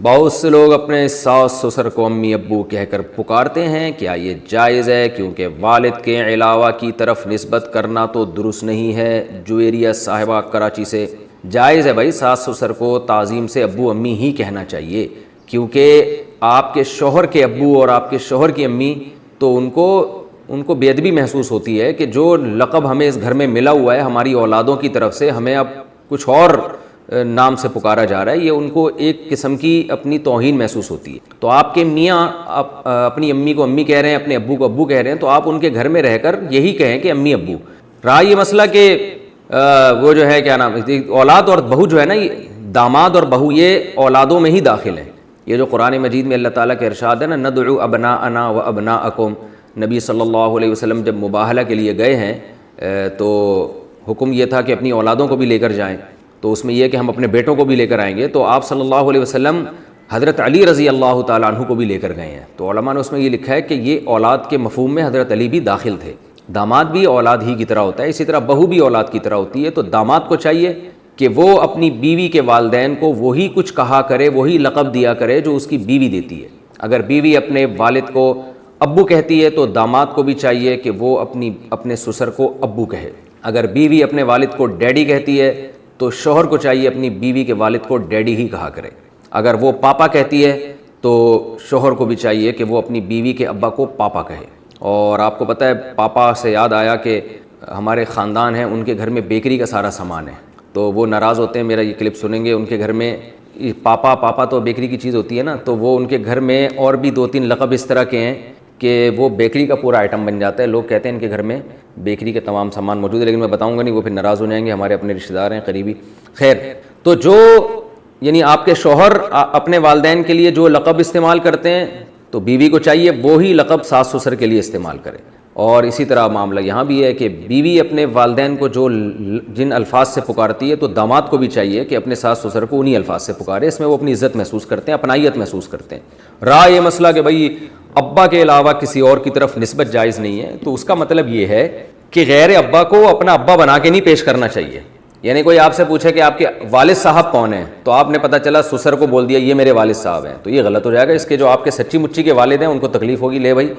بہت سے لوگ اپنے ساس سسر کو امی ابو کہہ کر پکارتے ہیں, کیا یہ جائز ہے؟ کیونکہ والد کے علاوہ کی طرف نسبت کرنا تو درست نہیں ہے. جویریہ صاحبہ کراچی سے. جائز ہے بھائی, ساس سسر کو تعظیم سے ابو امی ہی کہنا چاہیے, کیونکہ آپ کے شوہر کے ابو اور آپ کے شوہر کی امی, تو ان کو بے ادبی محسوس ہوتی ہے کہ جو لقب ہمیں اس گھر میں ملا ہوا ہے ہماری اولادوں کی طرف سے, ہمیں اب کچھ اور نام سے پکارا جا رہا ہے. یہ ان کو ایک قسم کی اپنی توہین محسوس ہوتی ہے. تو آپ کے میاں اپنی امی کو امی کہہ رہے ہیں, اپنے ابو کو ابو کہہ رہے ہیں, تو آپ ان کے گھر میں رہ کر یہی کہیں کہ امی ابو. رہا یہ مسئلہ کہ وہ جو ہے کیا نام, اولاد اور بہو جو ہے نا, یہ داماد اور بہو یہ اولادوں میں ہی داخل ہیں. یہ جو قرآن مجید میں اللہ تعالیٰ کا ارشاد ہے نا, ندعو ابناءنا و ابناءکم. نبی صلی اللہ علیہ وسلم جب مباہلہ کے لیے گئے ہیں تو حکم یہ تھا کہ اپنی اولادوں کو بھی لے کر جائیں. تو اس میں یہ کہ ہم اپنے بیٹوں کو بھی لے کر آئیں گے. تو آپ صلی اللہ علیہ وسلم حضرت علی رضی اللہ تعالیٰ عنہ کو بھی لے کر گئے ہیں. تو علماء نے اس میں یہ لکھا ہے کہ یہ اولاد کے مفہوم میں حضرت علی بھی داخل تھے. داماد بھی اولاد ہی کی طرح ہوتا ہے, اسی طرح بہو بھی اولاد کی طرح ہوتی ہے. تو داماد کو چاہیے کہ وہ اپنی بیوی کے والدین کو وہی کچھ کہا کرے, وہی لقب دیا کرے جو اس کی بیوی دیتی ہے. اگر بیوی اپنے والد کو ابو کہتی ہے تو داماد کو بھی چاہیے کہ وہ اپنے سسر کو ابو کہے. اگر بیوی اپنے والد کو ڈیڈی کہتی ہے تو شوہر کو چاہیے اپنی بیوی کے والد کو ڈیڈی ہی کہا کرے. اگر وہ پاپا کہتی ہے تو شوہر کو بھی چاہیے کہ وہ اپنی بیوی کے ابا کو پاپا کہے. اور آپ کو پتہ ہے, پاپا سے یاد آیا کہ ہمارے خاندان ہیں, ان کے گھر میں بیکری کا سارا سامان ہے. تو وہ ناراض ہوتے ہیں, میرا یہ کلپ سنیں گے. ان کے گھر میں پاپا تو بیکری کی چیز ہوتی ہے نا, تو وہ ان کے گھر میں اور بھی 2-3 لقب اس طرح کے ہیں کہ وہ بیکری کا پورا آئٹم بن جاتا ہے. لوگ کہتے ہیں ان کے گھر میں بیکری کے تمام سامان موجود ہے, لیکن میں بتاؤں گا نہیں, وہ پھر ناراض ہو جائیں گے, ہمارے اپنے رشتہ دار ہیں قریبی. خیر, تو جو یعنی آپ کے شوہر اپنے والدین کے لیے جو لقب استعمال کرتے ہیں تو بیوی کو چاہیے وہی لقب ساس سسر کے لیے استعمال کرے. اور اسی طرح معاملہ یہاں بھی ہے کہ بیوی اپنے والدین کو جن الفاظ سے پکارتی ہے تو داماد کو بھی چاہیے کہ اپنے ساس سسر کو انہی الفاظ سے پکارے. اس میں وہ اپنی عزت محسوس کرتے ہیں, اپنائیت محسوس کرتے ہیں. رہا یہ مسئلہ کہ بھائی ابا کے علاوہ کسی اور کی طرف نسبت جائز نہیں ہے, تو اس کا مطلب یہ ہے کہ غیر ابا کو اپنا ابا بنا کے نہیں پیش کرنا چاہیے. یعنی کوئی آپ سے پوچھے کہ آپ کے والد صاحب کون ہیں, تو آپ نے پتہ چلا سسر کو بول دیا یہ میرے والد صاحب ہیں, تو یہ غلط ہو جائے گا. اس کے جو آپ کے سچی مچی کے والد ہیں ان کو تکلیف ہوگی, لے بھائی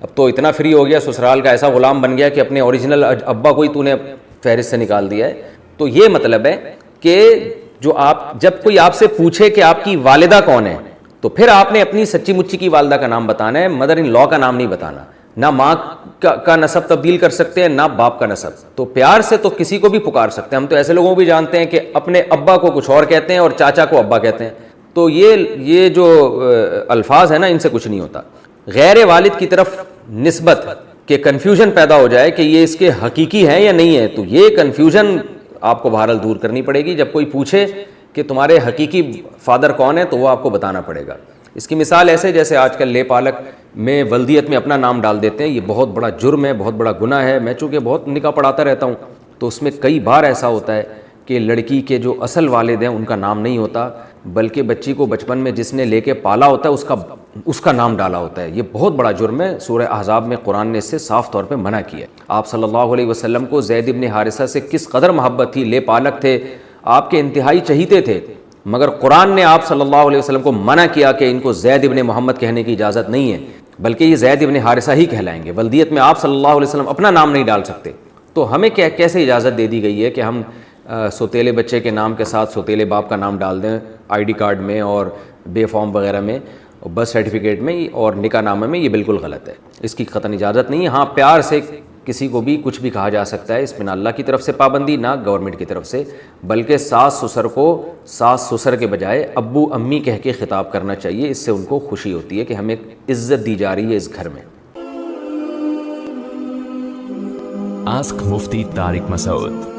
اب تو اتنا فری ہو گیا, سسرال کا ایسا غلام بن گیا کہ اپنے اوریجنل ابا کو ہی تو نے فہرست سے نکال دیا ہے. تو یہ مطلب ہے کہ جو جب کوئی آپ سے پوچھے کہ آپ کی والدہ کون ہے تو پھر آپ نے اپنی سچی مچی کی والدہ کا نام بتانا ہے, مدر ان لا کا نام نہیں بتانا. نہ ماں کا نسب تبدیل کر سکتے ہیں, نہ باپ کا نسب. تو پیار سے تو کسی کو بھی پکار سکتے ہیں. ہم تو ایسے لوگوں کو بھی جانتے ہیں کہ اپنے ابا کو کچھ اور کہتے ہیں اور چاچا کو ابا کہتے ہیں. تو یہ جو الفاظ ہیں نا, ان سے کچھ نہیں ہوتا. غیر والد کی طرف نسبت کہ کنفیوژن پیدا ہو جائے کہ یہ اس کے حقیقی ہیں یا نہیں ہے, تو یہ کنفیوژن آپ کو بہرحال دور کرنی پڑے گی. جب کوئی پوچھے کہ تمہارے حقیقی فادر کون ہے تو وہ آپ کو بتانا پڑے گا. اس کی مثال ایسے جیسے آج کل لے پالک میں ولدیت میں اپنا نام ڈال دیتے ہیں. یہ بہت بڑا جرم ہے, بہت بڑا گناہ ہے. میں چونکہ بہت نکاح پڑھاتا رہتا ہوں تو اس میں کئی بار ایسا ہوتا ہے کہ لڑکی کے جو اصل والد ہیں ان کا نام نہیں ہوتا, بلکہ بچی کو بچپن میں جس نے لے کے پالا ہوتا ہے اس کا نام ڈالا ہوتا ہے. یہ بہت بڑا جرم ہے. سورہ احزاب میں قرآن نے اس سے صاف طور پہ منع کیا ہے. آپ صلی اللہ علیہ وسلم کو زید ابن حارثہ سے کس قدر محبت تھی, لے پالک تھے, آپ کے انتہائی چہیتے تھے, مگر قرآن نے آپ صلی اللہ علیہ وسلم کو منع کیا کہ ان کو زید ابن محمد کہنے کی اجازت نہیں ہے, بلکہ یہ زید ابن حارثہ ہی کہلائیں گے. ولدیت میں آپ صلی اللہ علیہ وسلم اپنا نام نہیں ڈال سکتے. تو ہمیں کیسے اجازت دے دی گئی ہے کہ ہم سوتیلے بچے کے نام کے ساتھ سوتیلے باپ کا نام ڈال دیں آئی ڈی کارڈ میں اور بے فارم وغیرہ میں, برتھ سرٹیفکیٹ میں اور نکاح نامے میں؟ یہ بالکل غلط ہے, اس کی قطعاً اجازت نہیں ہے. ہاں پیار سے کسی کو بھی کچھ بھی کہا جا سکتا ہے, اس میں نہ اللہ کی طرف سے پابندی نہ گورنمنٹ کی طرف سے, بلکہ ساس سسر کو ساس سسر کے بجائے ابو امی کہہ کے خطاب کرنا چاہیے. اس سے ان کو خوشی ہوتی ہے کہ ہمیں عزت دی جا رہی ہے اس گھر میں. Ask Mufti Tariq Masoud.